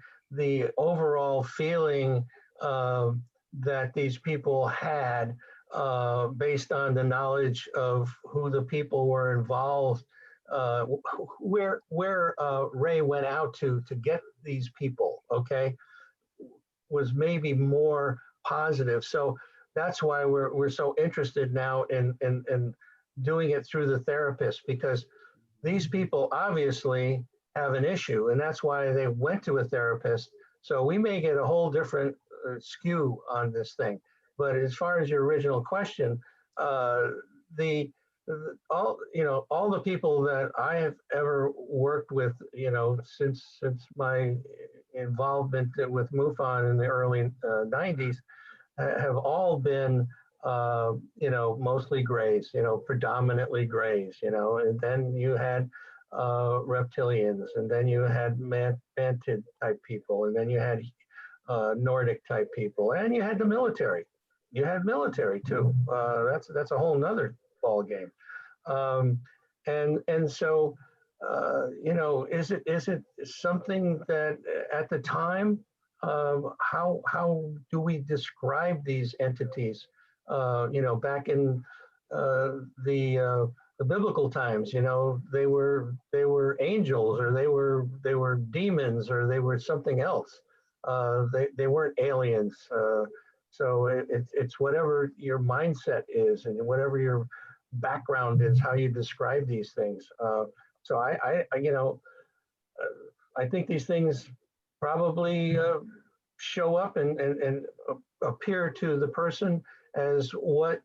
overall feeling that these people had, based on the knowledge of who the people were involved, where Ray went out to get these people, was maybe more positive. So that's why we're so interested now in doing it through the therapist, because these people obviously have an issue, and that's why they went to a therapist. So we may get a whole different skew on this thing. But as far as your original question, all the people that I have ever worked with, since my involvement with MUFON in the early 90s, have all been mostly grays, predominantly grays, and then you had reptilians, and then you had mantid type people, and then you had Nordic type people, and you had the military. You had military too. That's a whole nother ball game. And so is it something that at the time, how do we describe these entities? Back in the biblical times, they were angels, or they were demons, or they were something else. They weren't aliens. So it's whatever your mindset is and whatever your background is, how you describe these things. So I think these things probably show up and appear to the person as what,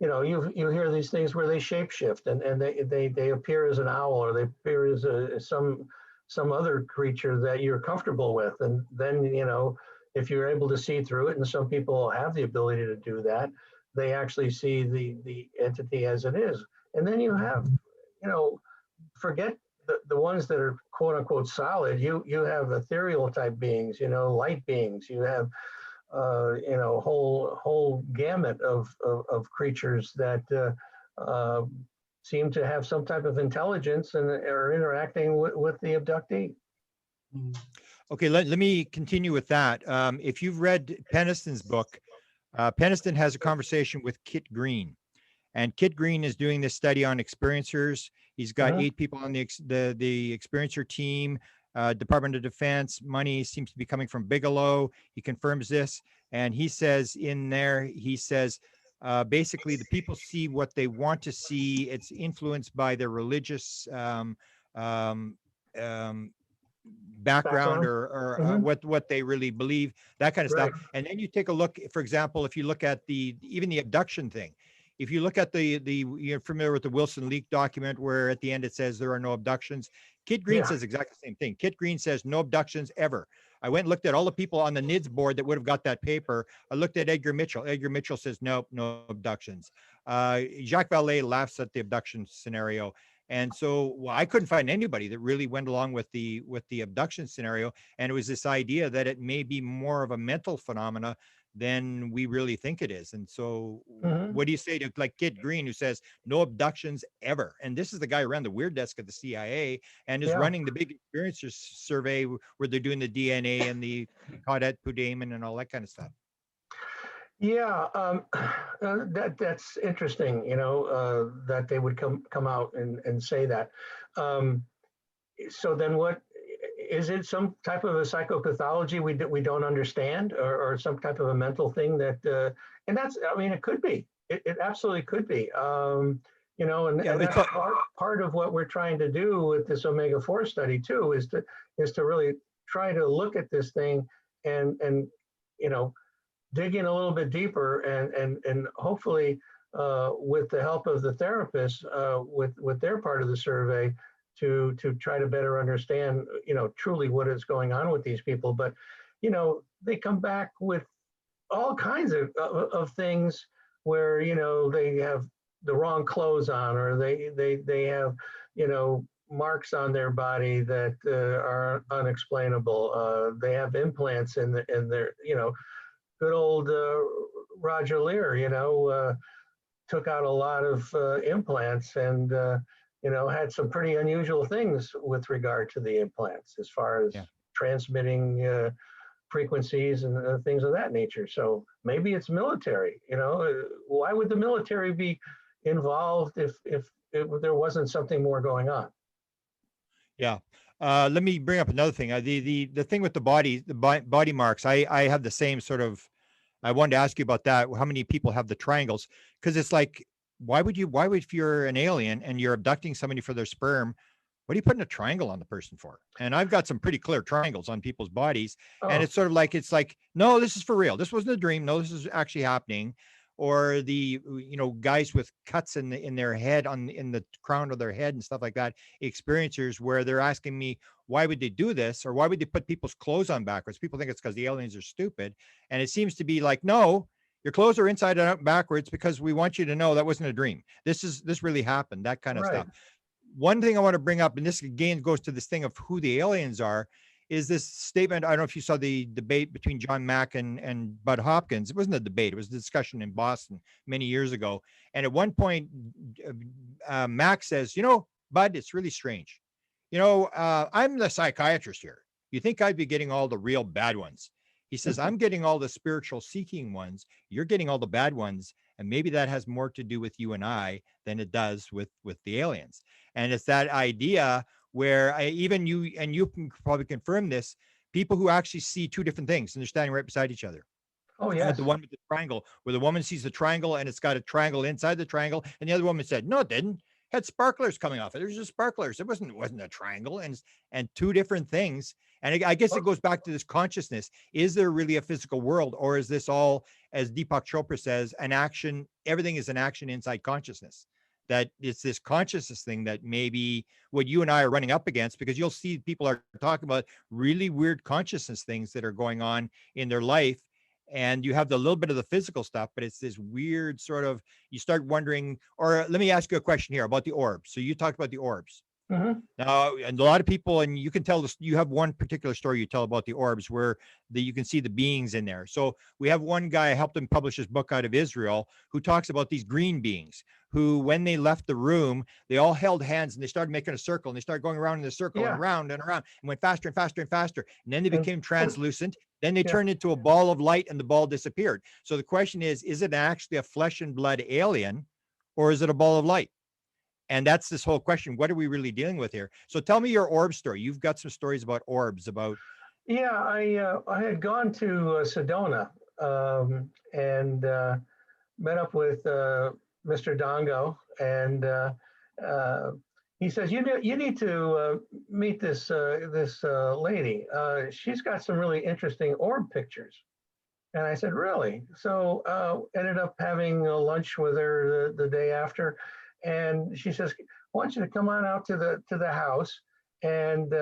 you hear these things where they shapeshift and they appear as an owl, or they appear as some other creature that you're comfortable with. And then, if you're able to see through it, and some people have the ability to do that, they actually see the entity as it is. And then you have, forget the ones that are quote unquote solid. You have ethereal type beings, light beings. You have whole gamut of creatures that seem to have some type of intelligence and are interacting with the abductee. Okay, let me continue with that. If you've read Peniston's book, Peniston has a conversation with Kit Green, and Kit Green is doing this study on experiencers. He's got 8 people on the experiencer team. Department of Defense money seems to be coming from Bigelow. He confirms this, and he says in there, basically the people see what they want to see. It's influenced by their religious background or what they really believe, that kind of stuff. And then you take a look, for example, if you look at even the abduction thing, if you look at you're familiar with the Wilson leak document where at the end it says there are no abductions. Kit Green Yeah. says exactly the same thing. Kit Green says no abductions ever. I went and looked at all the people on the NIDS board that would have got that paper. I looked at Edgar Mitchell. Edgar Mitchell says nope, no abductions. Jacques Vallée laughs at the abduction scenario. And so I couldn't find anybody that really went along with the abduction scenario. And it was this idea that it may be more of a mental phenomena than we really think it is. And so what do you say to like Kit Green, who says no abductions ever? And this is the guy who ran the weird desk at the CIA and is running the big experiencers survey where they're doing the DNA and the Cadet Pudaman and all that kind of stuff. Yeah, that's interesting. That they would come out and say that. So then, what is it? Some type of a psychopathology we don't understand, or some type of a mental thing that? And that's, I mean, it could be. It absolutely could be. And that's part of what we're trying to do with this omega-4 study too, is to really try to look at this thing and dig in a little bit deeper and hopefully with the help of the therapists with their part of the survey to try to better understand truly what is going on with these people. But they come back with all kinds of things where they have the wrong clothes on, or they have marks on their body that are unexplainable. They have implants in their good old Roger Lear, took out a lot of implants and, had some pretty unusual things with regard to the implants as far as transmitting frequencies and things of that nature. So maybe it's military, why would the military be involved if there wasn't something more going on? Yeah. Let me bring up another thing. The thing with the body marks, I have the same sort of, I wanted to ask you about that. How many people have the triangles? Because it's like, why would if you're an alien and you're abducting somebody for their sperm, what are you putting a triangle on the person for? And I've got some pretty clear triangles on people's bodies. And it's sort of like, no, this is for real. This wasn't a dream. No, this is actually happening. Or the, guys with cuts in their head in the crown of their head and stuff like that, experiencers where they're asking me, why would they do this? Or why would they put people's clothes on backwards? People think it's because the aliens are stupid. And it seems to be like, no, your clothes are inside out backwards because we want you to know that wasn't a dream. This really happened, that kind of stuff. One thing I want to bring up, and this again goes to this thing of who the aliens are, is this statement. I don't know if you saw the debate between John Mack and Bud Hopkins. It wasn't a debate. It was a discussion in Boston many years ago. And at one point, Mack says, Bud, it's really strange. I'm the psychiatrist here. You think I'd be getting all the real bad ones. He says, I'm getting all the spiritual seeking ones. You're getting all the bad ones. And maybe that has more to do with you and I than it does with the aliens. And it's that idea where even you, and you can probably confirm this, people who actually see two different things and they're standing right beside each other. Oh, yeah. The one with the triangle, where the woman sees the triangle and it's got a triangle inside the triangle. And the other woman said, no, it didn't. It had sparklers coming off it. There's just sparklers. It wasn't a triangle, and two different things. And I guess it goes back to this consciousness. Is there really a physical world, or is this all, as Deepak Chopra says, an action? Everything is an action inside consciousness. That it's this consciousness thing that maybe what you and I are running up against, because you'll see people are talking about really weird consciousness things that are going on in their life. And you have the little bit of the physical stuff, but it's this weird sort of, you start wondering, or let me ask you a question here about the orbs. So you talked about the orbs. Now, and a lot of people, and you can tell this, you have one particular story you tell about the orbs where you can see the beings in there. So we have one guy, I helped him publish his book out of Israel, who talks about these green beings who, when they left the room, they all held hands and they started making a circle and they started going around in a circle and around and around and went faster and faster and faster. And then they became translucent. Then they turned into a ball of light and the ball disappeared. So the question is it actually a flesh and blood alien, or is it a ball of light? And that's this whole question. What are we really dealing with here? So tell me your orb story. You've got some stories about orbs about. Yeah, I had gone to Sedona and met up with Mr. Dongo, and he says, you need to meet this lady. She's got some really interesting orb pictures. And I said, really? So ended up having a lunch with her the day after. And she says, I want you to come on out to the house and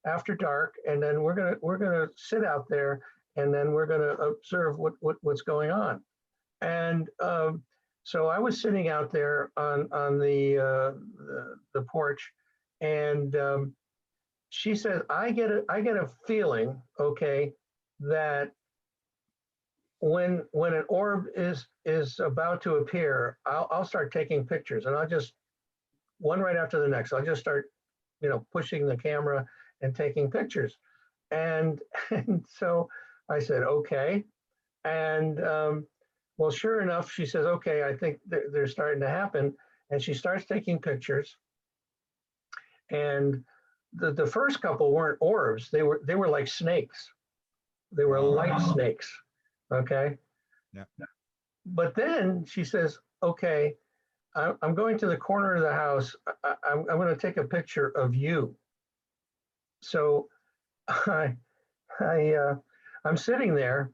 after dark, and then we're gonna sit out there, and then we're gonna observe what's going on. And so I was sitting out there on the porch, and she said, I get a feeling, okay, that when an orb is about to appear, I'll start taking pictures, and I'll just one right after the next. I'll just start, pushing the camera and taking pictures, and and so I said, okay, and well, sure enough, she says, okay, I think they're starting to happen, and she starts taking pictures, and the first couple weren't orbs; they were like snakes. They were light snakes. Okay. Yeah. But then she says, okay, I'm going to the corner of the house. I'm going to take a picture of you. So I'm sitting there,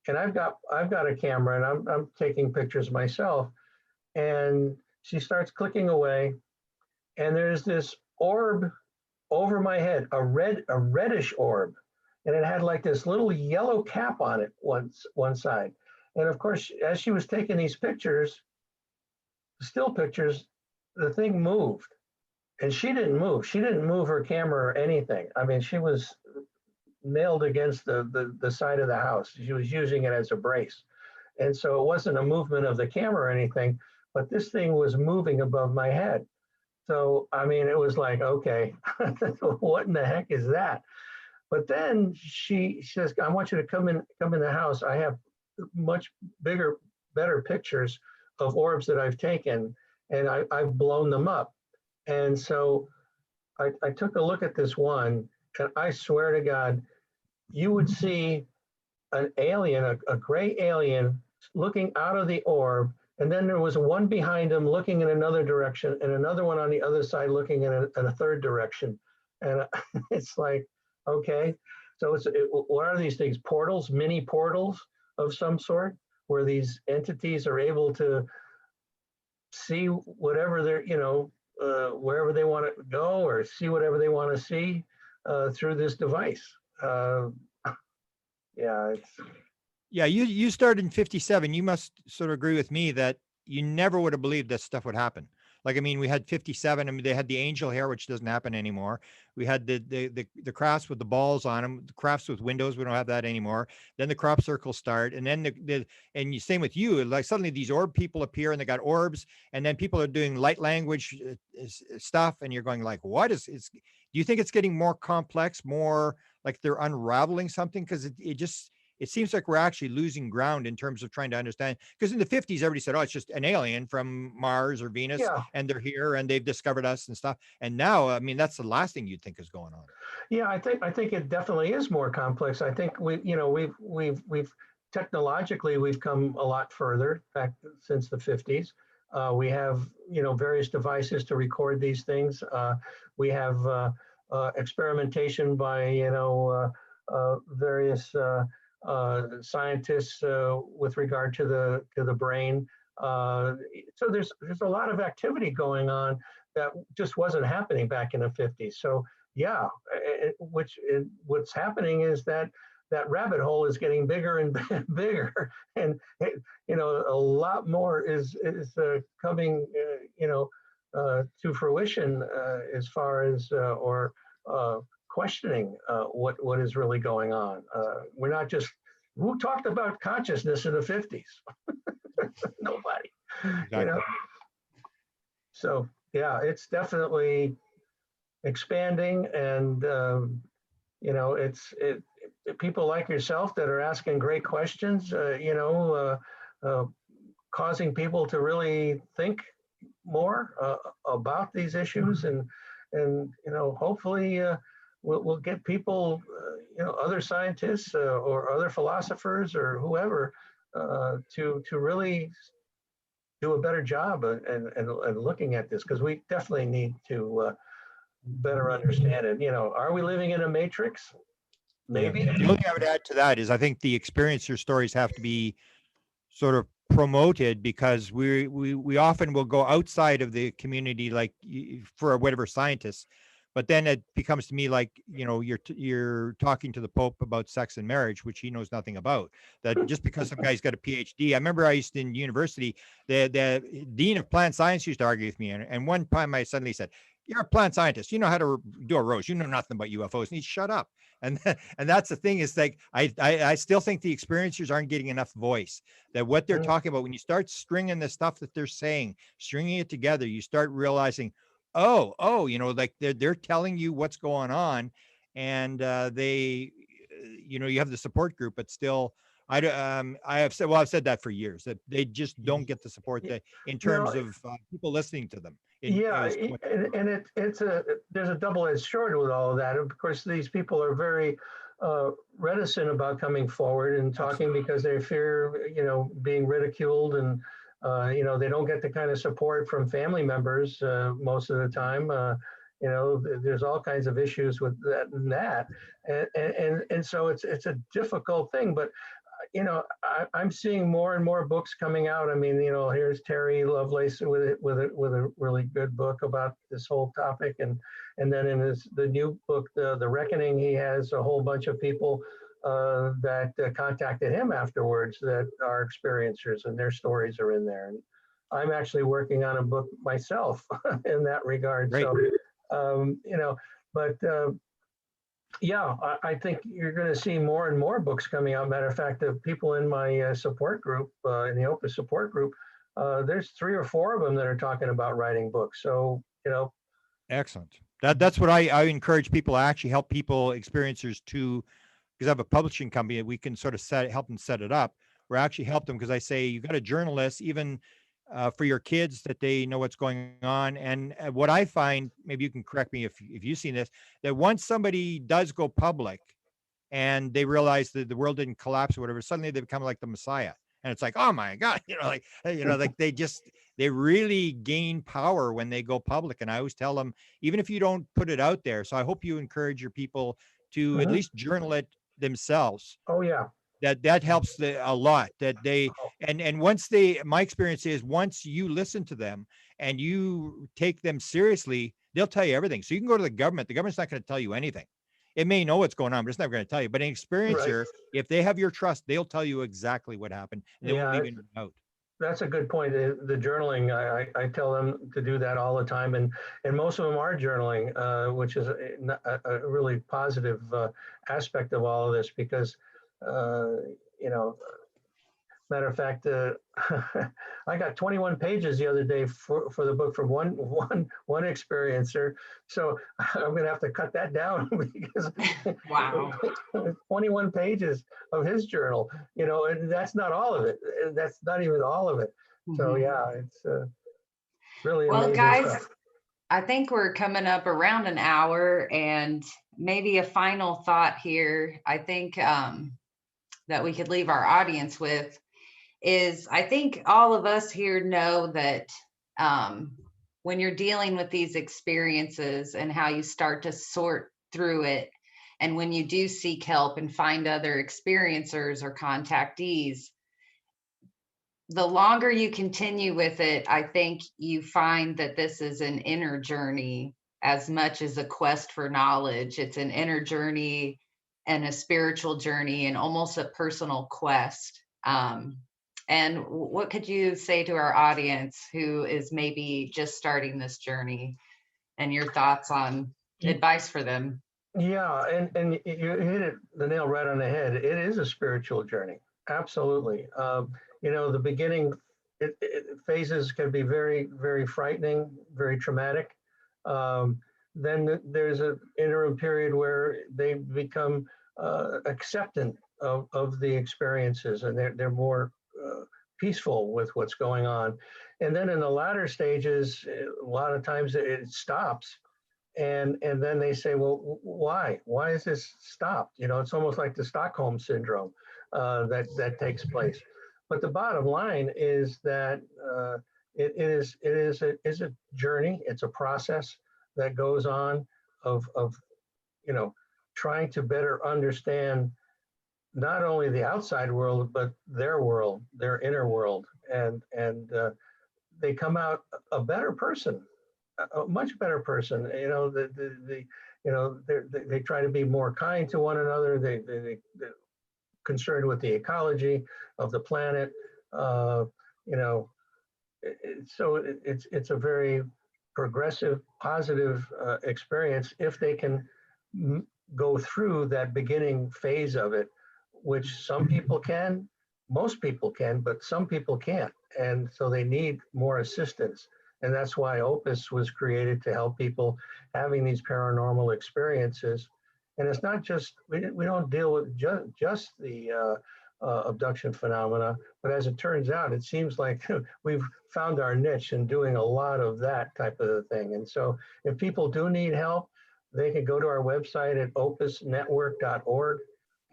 and I've got a camera, and I'm taking pictures myself. And she starts clicking away, and there's this orb over my head, a reddish orb, and it had like this little yellow cap on it one side. And of course, as she was taking these pictures, still pictures, the thing moved, and she didn't move. She didn't move her camera or anything. I mean, she was nailed against the side of the house. She was using it as a brace, and so it wasn't a movement of the camera or anything, but this thing was moving above my head. So I mean, it was like, okay, what in the heck is that? But then she says, I want you to come in the house. I have much better pictures of orbs that I've taken, and I've blown them up. And so I took a look at this one, and I swear to God, you would see an alien, a gray alien, looking out of the orb. And then there was one behind him looking in another direction, and another one on the other side looking in a third direction. And it's like, okay, so what are these things? Portals, mini portals of some sort, where these entities are able to see whatever they're, wherever they want to go, or see whatever they want to see through this device. Yeah, Yeah, you started in 57. You must sort of agree with me that you never would have believed this stuff would happen. Like, I mean, we had 57. I mean, they had the angel hair, which doesn't happen anymore. We had the crafts with the balls on them, the crafts with windows. We don't have that anymore. Then the crop circles start, and then and you same with you. Like suddenly these orb people appear, and they got orbs, and then people are doing light language stuff, and you're going like, what is? Do you think it's getting more complex, more like they're unraveling something? Because it seems like we're actually losing ground in terms of trying to understand. Because in the 50s, everybody said, oh, it's just an alien from Mars or Venus, yeah, and they're here and they've discovered us and stuff. And now, I mean, that's the last thing you'd think is going on. yeah. I think it definitely is more complex. I think we've technologically we've come a lot further back since the 50s. We have various devices to record these things. We have experimentation by various scientists with regard to the brain. So there's a lot of activity going on that just wasn't happening back in the 50s. So yeah, what's happening is that rabbit hole is getting bigger and bigger, and a lot more is coming to fruition as far as or questioning what is really going on. We're not just, who talked about consciousness in the 50s? Nobody. Exactly. So yeah, it's definitely expanding, and it's people like yourself that are asking great questions, causing people to really think more about these issues, and hopefully we'll get people, other scientists or other philosophers or whoever to really do a better job and looking at this, because we definitely need to better understand it. Are we living in a matrix? maybe. The only thing I would add to that is I think the experiencer stories have to be sort of promoted, because we often will go outside of the community, like for whatever scientists, but then it becomes to me like, you're talking to the Pope about sex and marriage, which he knows nothing about. That just because some guy's got a PhD. I remember I used in university, the dean of plant science used to argue with me, and one time I suddenly said, "You're a plant scientist. You know how to do a rose. You know nothing about UFOs." And he shut up. And and that's the thing, is like I still think the experiencers aren't getting enough voice. That what they're talking about, when you start stringing the stuff that they're saying, stringing it together, you start realizing, oh, like they're telling you what's going on, and they, you have the support group, but still, I've said that for years, that they just don't get the support that in terms No, of people listening to them. yeah, Is what- and there's a double-edged sword with all of that. Of course, these people are very reticent about coming forward and talking because they fear, being ridiculed, and they don't get the kind of support from family members most of the time. There's all kinds of issues with that, and so it's a difficult thing. But I'm seeing more and more books coming out. I mean, here's Terry Lovelace with a really good book about this whole topic, and then in the new book, the Reckoning, he has a whole bunch of people that contacted him afterwards that are experiencers, and their stories are in there. And I'm actually working on a book myself in that regard. Great. So, but. Yeah, I think you're going to see more and more books coming out. Matter of fact, the people in my support group, in the Opus support group, there's 3 or 4 of them that are talking about writing books. So, Excellent. That's what I encourage people. I actually help people, experiencers, to, because I have a publishing company, we can sort of help them set it up. Where I actually help them, because I say you got to journalist, even for your kids, that they know what's going on. And what I find, maybe you can correct me if you've seen this, that once somebody does go public and they realize that the world didn't collapse or whatever, suddenly they become like the Messiah. And it's like, oh my God, like they really gain power when they go public. And I always tell them, even if you don't put it out there. So I hope you encourage your people to at least journal it themselves. oh yeah, That helps a lot. That they, and once my experience is, once you listen to them and you take them seriously, they'll tell you everything. So you can go to the government. The government's not going to tell you anything. It may know what's going on, but it's not going to tell you. But an experiencer, if they have your trust, they'll tell you exactly what happened. And they won't leave you out. That's a good point. The journaling, I tell them to do that all the time, and most of them are journaling, which is a really positive aspect of all of this, because matter of fact, I got 21 pages the other day for the book from one experiencer. So I'm going to have to cut that down because Wow. 21 pages of his journal, and that's not all of it. That's not even all of it. So yeah, it's really amazing guys, stuff. I think we're coming up around an hour, and maybe a final thought here. I think that we could leave our audience with is, I think all of us here know that when you're dealing with these experiences and how you start to sort through it, and when you do seek help and find other experiencers or contactees, the longer you continue with it, I think you find that this is an inner journey as much as a quest for knowledge. It's an inner journey and a spiritual journey and almost a personal quest. And what could you say to our audience who is maybe just starting this journey, and your thoughts on advice for them? Yeah, and you hit the nail right on the head. It is a spiritual journey. Absolutely. The beginning phases can be very, very frightening, very traumatic. Then there's an interim period where they become acceptant of the experiences, and they're more peaceful with what's going on. And then in the latter stages, a lot of times it stops. And then they say, well, why is this stopped? It's almost like the Stockholm syndrome that takes place. But the bottom line is that it is a journey. It's a process that goes on of trying to better understand not only the outside world, but their world, their inner world. And they come out a better person, a much better person. You know, they try to be more kind to one another. They're concerned with the ecology of the planet. You know, so it's a very progressive, positive experience if they can go through that beginning phase of it, which some people can, most people can, but some people can't. And so they need more assistance. And that's why Opus was created, to help people having these paranormal experiences. And it's not just, we don't deal with just the abduction phenomena, but as it turns out, it seems like we've found our niche in doing a lot of that type of thing. And so if people do need help, they can go to our website at opusnetwork.org,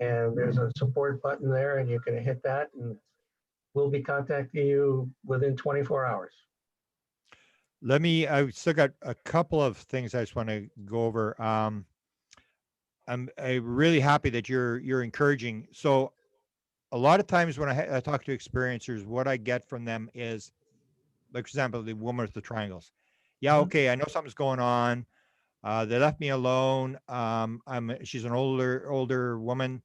and there's a support button there, and you can hit that, and we'll be contacting you within 24 hours. I've still got a couple of things I just want to go over. I'm really happy that you're encouraging. So a lot of times when I talk to experiencers, what I get from them is, like, for example, the woman with the triangles. Yeah, okay, I know something's going on. They left me alone. She's an older woman,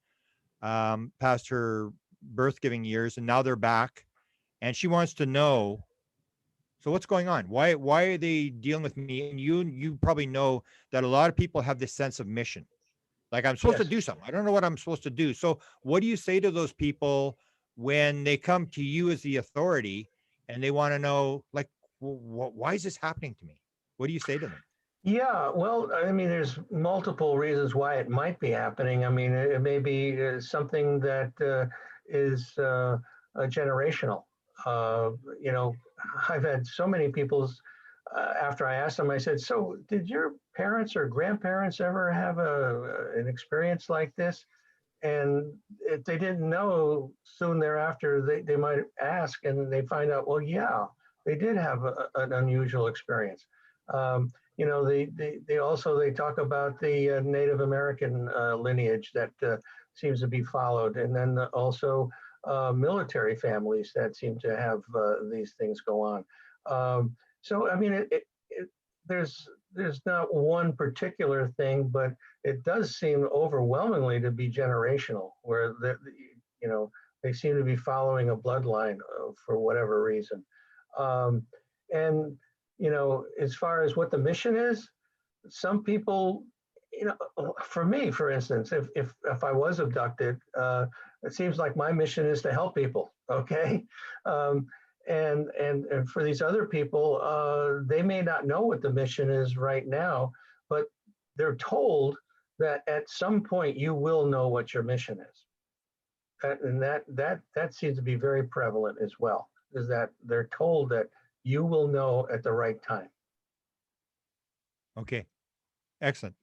past her birth giving years, and now they're back, and she wants to know, so what's going on? Why are they dealing with me? And you probably know that a lot of people have this sense of mission. Like, I'm supposed to Yes. do something. I don't know what I'm supposed to do. So what do you say to those people when they come to you as the authority and they want to know, like, why is this happening to me? What do you say to them? Yeah, well, I mean, there's multiple reasons why it might be happening. I mean, it may be something that is generational. You know, I've had so many people's, after I asked them, I said, so did your parents or grandparents ever have an experience like this? And if they didn't know, soon thereafter, they might ask, and they find out, well, yeah, they did have an unusual experience. You know, they also, they talk about the Native American lineage that seems to be followed, and then also military families that seem to have these things go on. So I mean, there's not one particular thing, but it does seem overwhelmingly to be generational, where you know, they seem to be following a bloodline for whatever reason. And you know, as far as what the mission is, some people, you know, for me, for instance, if I was abducted, it seems like my mission is to help people. Okay. And for these other people, they may not know what the mission is right now, but they're told that at some point you will know what your mission is. And that seems to be very prevalent as well, is that they're told that you will know at the right time. Okay, excellent.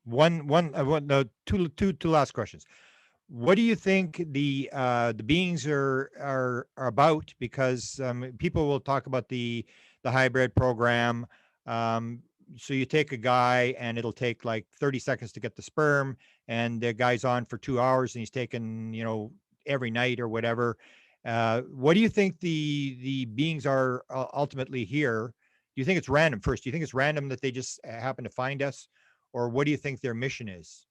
Two last questions. What do you think the beings are about? Because people will talk about the hybrid program. So you take a guy and it'll take like 30 seconds to get the sperm, and the guy's on for 2 hours and he's taken, you know, every night or whatever. What do you think the beings are ultimately here? Do you think it's random? First, do you think it's random that they just happen to find us, or what do you think their mission is?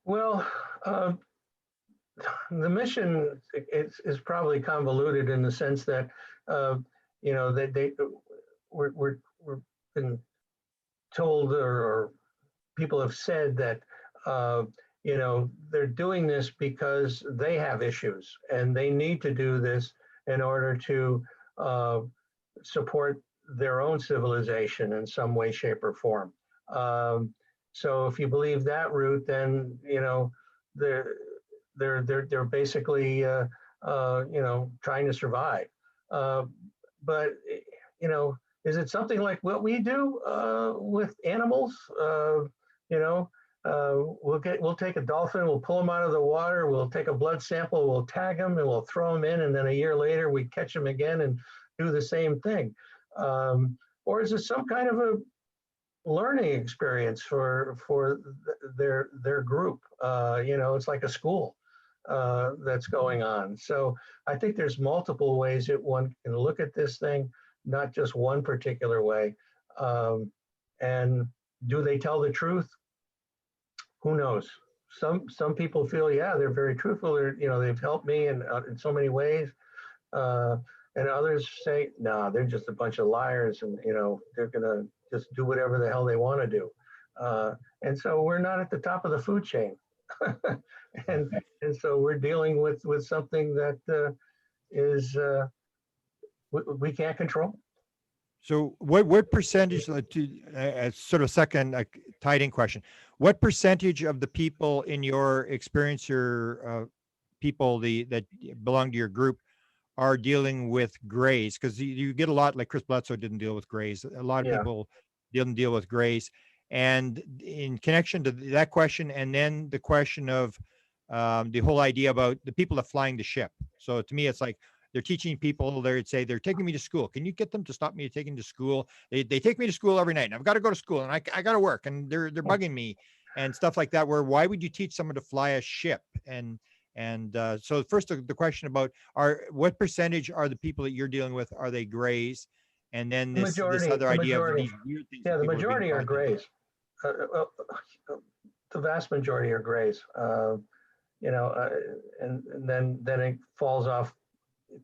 Well, the mission is probably convoluted in the sense that you know, that we're been told, or people have said that you know, they're doing this because they have issues and they need to do this in order to support their own civilization in some way, shape, or form. So if you believe that route, then you know, they're basically you know, trying to survive. But you know, is it something like what we do with animals? You know, we'll take a dolphin, we'll pull them out of the water, we'll take a blood sample, we'll tag them, and we'll throw them in, and then a year later we catch them again and do the same thing. Or is it some kind of a learning experience for their group. It's like a school that's going on. So I think there's multiple ways that one can look at this thing, not just one particular way. And do they tell the truth? Who knows? Some people feel, yeah, they're very truthful. They've helped me in so many ways. And others say, nah, they're just a bunch of liars, and they're gonna just do whatever the hell they want to do. And so we're not at the top of the food chain, and so we're dealing with something that is we can't control. So what percentage, sort of second tied in question, what percentage of the people in your experience, your people that belong to your group are dealing with grays? Because you get a lot, like Chris Bledsoe didn't deal with grays. A lot of Yeah. people didn't deal with grays. And in connection to that question, and then the question of the whole idea about the people that flying the ship. So to me, it's like they're teaching people, they'd say, they're taking me to school. Can you get them to stop me taking to school? They take me to school every night, and I've got to go to school, and I got to work, and they're bugging me and stuff like that. Where why would you teach someone to fly a ship? And so first, the question about what percentage are the people that you're dealing with? Are they grays? And then this other idea of these weird things. Yeah, the majority are grays. The vast majority are grays. And then it falls off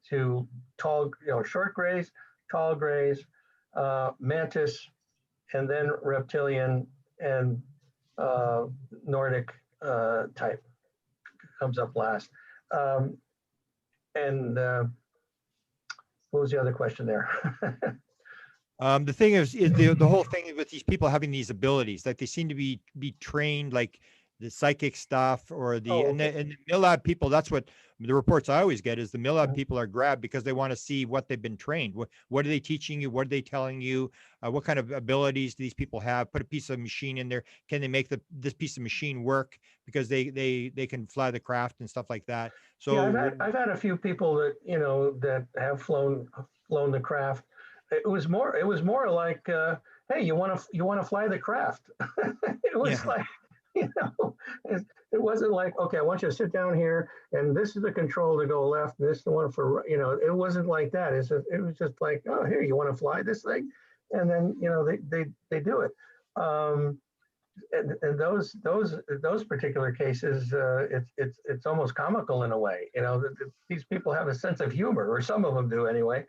to tall, short grays, tall grays, mantis, and then reptilian and Nordic type comes up last. And what was the other question there? The thing is the whole thing with these people having these abilities, like they seem to be trained, like the psychic stuff, or the and the MILAB people. That's what the reports I always get is the MILAB people are grabbed because they want to see what they've been trained. What are they teaching you? What are they telling you? What kind of abilities do these people have? Put a piece of machine in there. Can they make this piece of machine work because they can fly the craft and stuff like that? So yeah, I've had a few people that that have flown the craft. It was more like, hey, you want to fly the craft? It was like, it wasn't like, okay, I want you to sit down here, and this is the control to go left, and this is the one for, it wasn't like that. It was just like, oh, here, you want to fly this thing, and then they do it. And those particular cases, it's almost comical in a way. These people have a sense of humor, or some of them do anyway.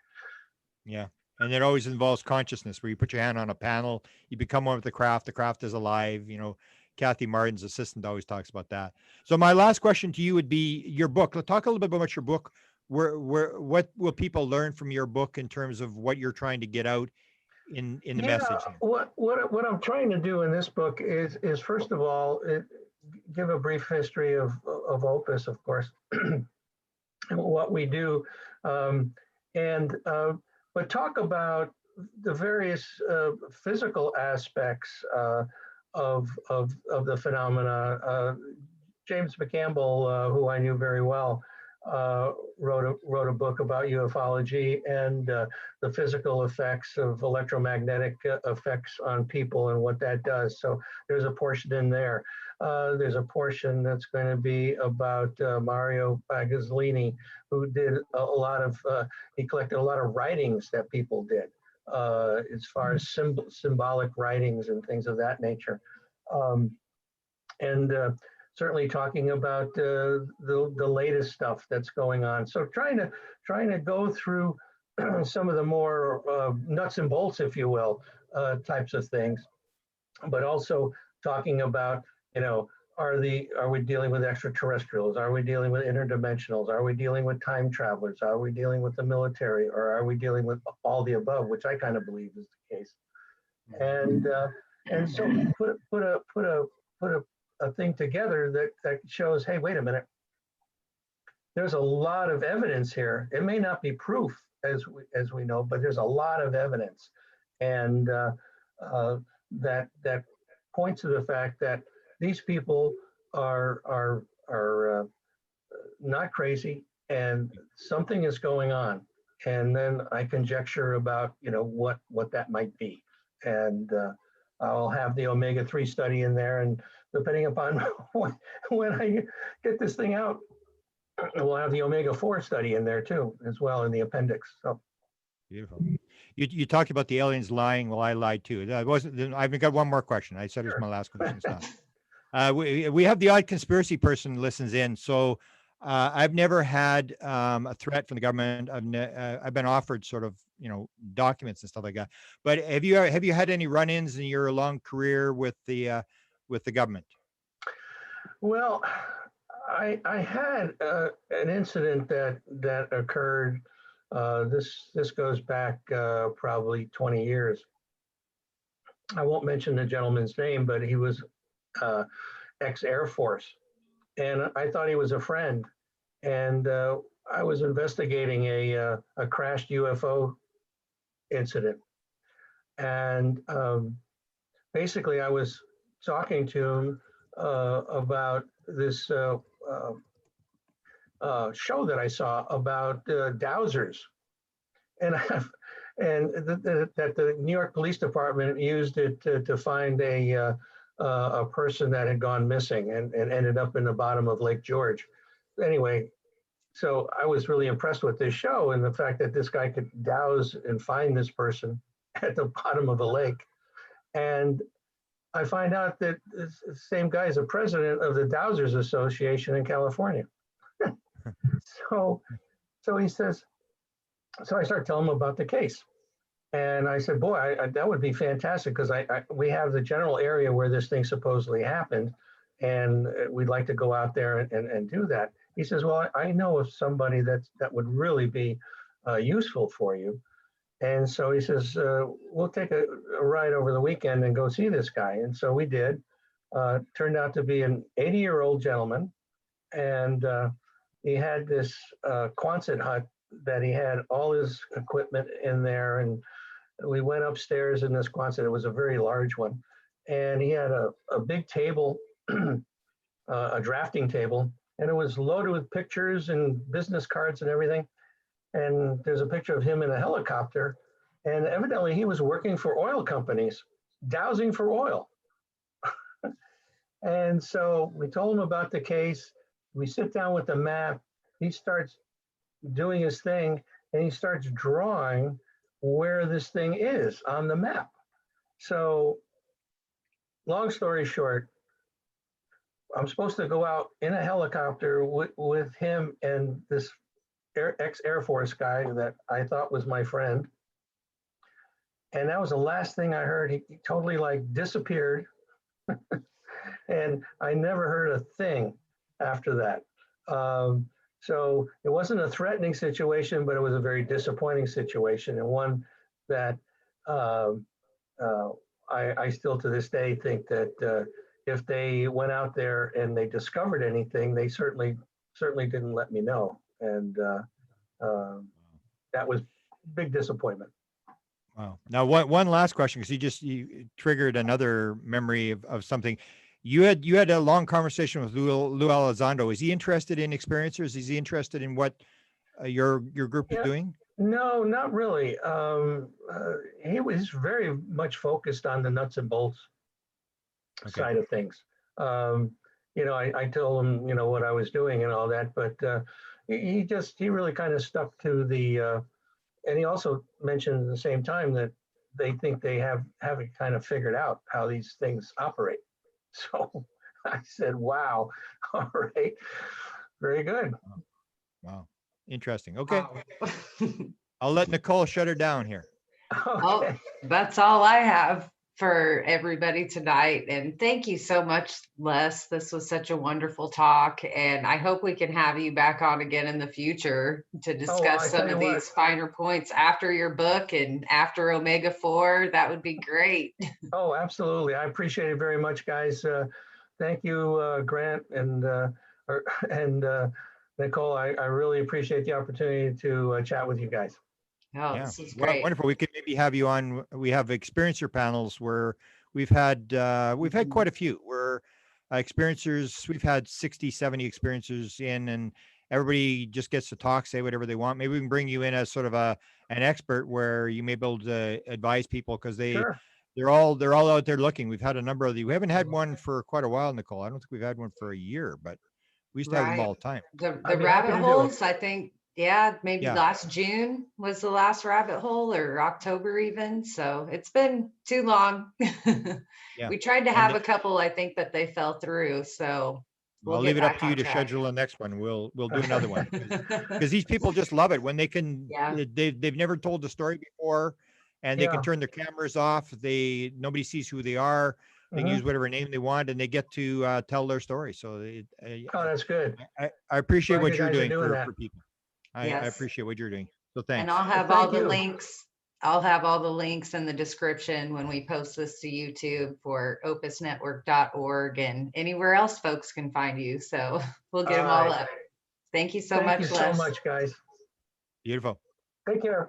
Yeah. And it always involves consciousness, where you put your hand on a panel, you become one with the craft is alive. Kathy Martin's assistant always talks about that. So my last question to you would be your book. Let's talk a little bit about your book. What will people learn from your book in terms of what you're trying to get out in the message? What I'm trying to do in this book is first of all, give a brief history of Opus, of course, and what we do, but talk about the various physical aspects of the phenomena. James McCampbell, who I knew very well, wrote a book about ufology and the physical effects of electromagnetic effects on people and what that does. So there's a portion in there. There's a portion that's going to be about Mario Pagazzini, who did a lot of, he collected a lot of writings that people did, as far as symbolic writings and things of that nature. And certainly talking about the latest stuff that's going on. So trying to go through some of the more nuts and bolts, if you will, types of things, but also talking about, are we dealing with extraterrestrials? Are we dealing with interdimensionals? Are we dealing with time travelers? Are we dealing with the military? Or are we dealing with all the above, which I kind of believe is the case. And so put a thing together that shows, hey, wait a minute, there's a lot of evidence here. It may not be proof as we know, but there's a lot of evidence, and that points to the fact that these people are not crazy, and something is going on. And then I conjecture about what that might be, and I'll have the omega-3 study in there, and depending upon when I get this thing out. We'll have the omega-4 study in there too, as well, in the appendix. So Beautiful. You talked about the aliens lying. Well, I lied too. That wasn't. I've got one more question. I said it was sure. my last question. It's not. We have the odd conspiracy person listens in. So I've never had a threat from the government. I've been offered sort of documents and stuff like that. But have you had any run-ins in your long career with the government? Well, I had an incident that occurred. This goes back probably 20 years. I won't mention the gentleman's name, but he was ex-Air Force, and I thought he was a friend. And I was investigating a crashed UFO incident, and basically I was talking to him about this show that I saw about dowsers, and that the New York Police Department used it to find a person that had gone missing and ended up in the bottom of Lake George. Anyway, so I was really impressed with this show and the fact that this guy could douse and find this person at the bottom of a lake. And I find out that this same guy is the president of the Dowsers Association in California. So he says, so I start telling him about the case. And I said, boy, that would be fantastic, because we have the general area where this thing supposedly happened, and we'd like to go out there and do that. He says, well, I know of somebody that would really be useful for you. And so he says, we'll take a ride over the weekend and go see this guy. And so we did. Turned out to be an 80-year-old gentleman. And he had this Quonset hut that he had all his equipment in there. And we went upstairs in this Quonset. It was a very large one. And he had a big table, a drafting table, and it was loaded with pictures and business cards and everything. And there's a picture of him in a helicopter. And evidently he was working for oil companies, dowsing for oil. And so we told him about the case. We sit down with the map. He starts doing his thing, and he starts drawing where this thing is on the map. So long story short, I'm supposed to go out in a helicopter with him and this ex-Air Force guy that I thought was my friend. And that was the last thing I heard. He totally disappeared. And I never heard a thing after that. So it wasn't a threatening situation, but it was a very disappointing situation, and one that I still to this day think that if they went out there and they discovered anything, they certainly didn't let me know. And that was big disappointment. Wow. Now, one last question, because you triggered another memory of something. You had a long conversation with Lou Elizondo. Is he interested in experiencers? Is he interested in what your group is doing? No, not really. He was very much focused on the nuts and bolts side of things. I told him, what I was doing and all that, but he really kind of stuck to the, and he also mentioned at the same time that they think they have it kind of figured out how these things operate. So I said, wow, all right, very good. Wow, interesting. Okay. Wow. I'll let Nicole shut her down here. Okay. Oh, that's all I have for everybody tonight. And thank you so much, Les. This was such a wonderful talk. And I hope we can have you back on again in the future to discuss some of these finer points after your book and after Omega-4. That would be great. Oh, absolutely. I appreciate it very much, guys. Thank you, Grant and Nicole. I really appreciate the opportunity to chat with you guys. Oh, Yeah. this is great. Wonderful. We could maybe have you on. We have experiencer panels where we've had quite a few where experiencers, we've had 60, 70 experiencers in, and everybody just gets to talk, say whatever they want. Maybe we can bring you in as sort of an expert where you may be able to advise people, because they they're all out there looking. We've had a number of the. We haven't had one for quite a while, Nicole. I don't think we've had one for a year, but we used to have them Right. all the time. The I'd be happy rabbit to do it. holes, I think, yeah, maybe Yeah. last June was the last rabbit hole, or October even. So it's been too long. Yeah. We tried to And have they- a couple, I think, but they fell through. So we'll I'll get leave it up back to you on to track. schedule the next one. We'll do another one because these people just love it when they can. Yeah. They've never told the story before, and they Yeah. can turn their cameras off. Nobody sees who they are. They can Mhm. use whatever name they want, and they get to tell their story. So Oh, that's good. I appreciate Glad what you you're guys are doing doing that. for people. I Yes. appreciate what you're doing. So And thanks. I'll have Well, all thank the you. links. I'll have all the links in the description when we post this to YouTube for opusnetwork.org and anywhere else folks can find you. So we'll get them all right. up. Thank you so Thank much, you so Les. much, guys. Beautiful. Take care.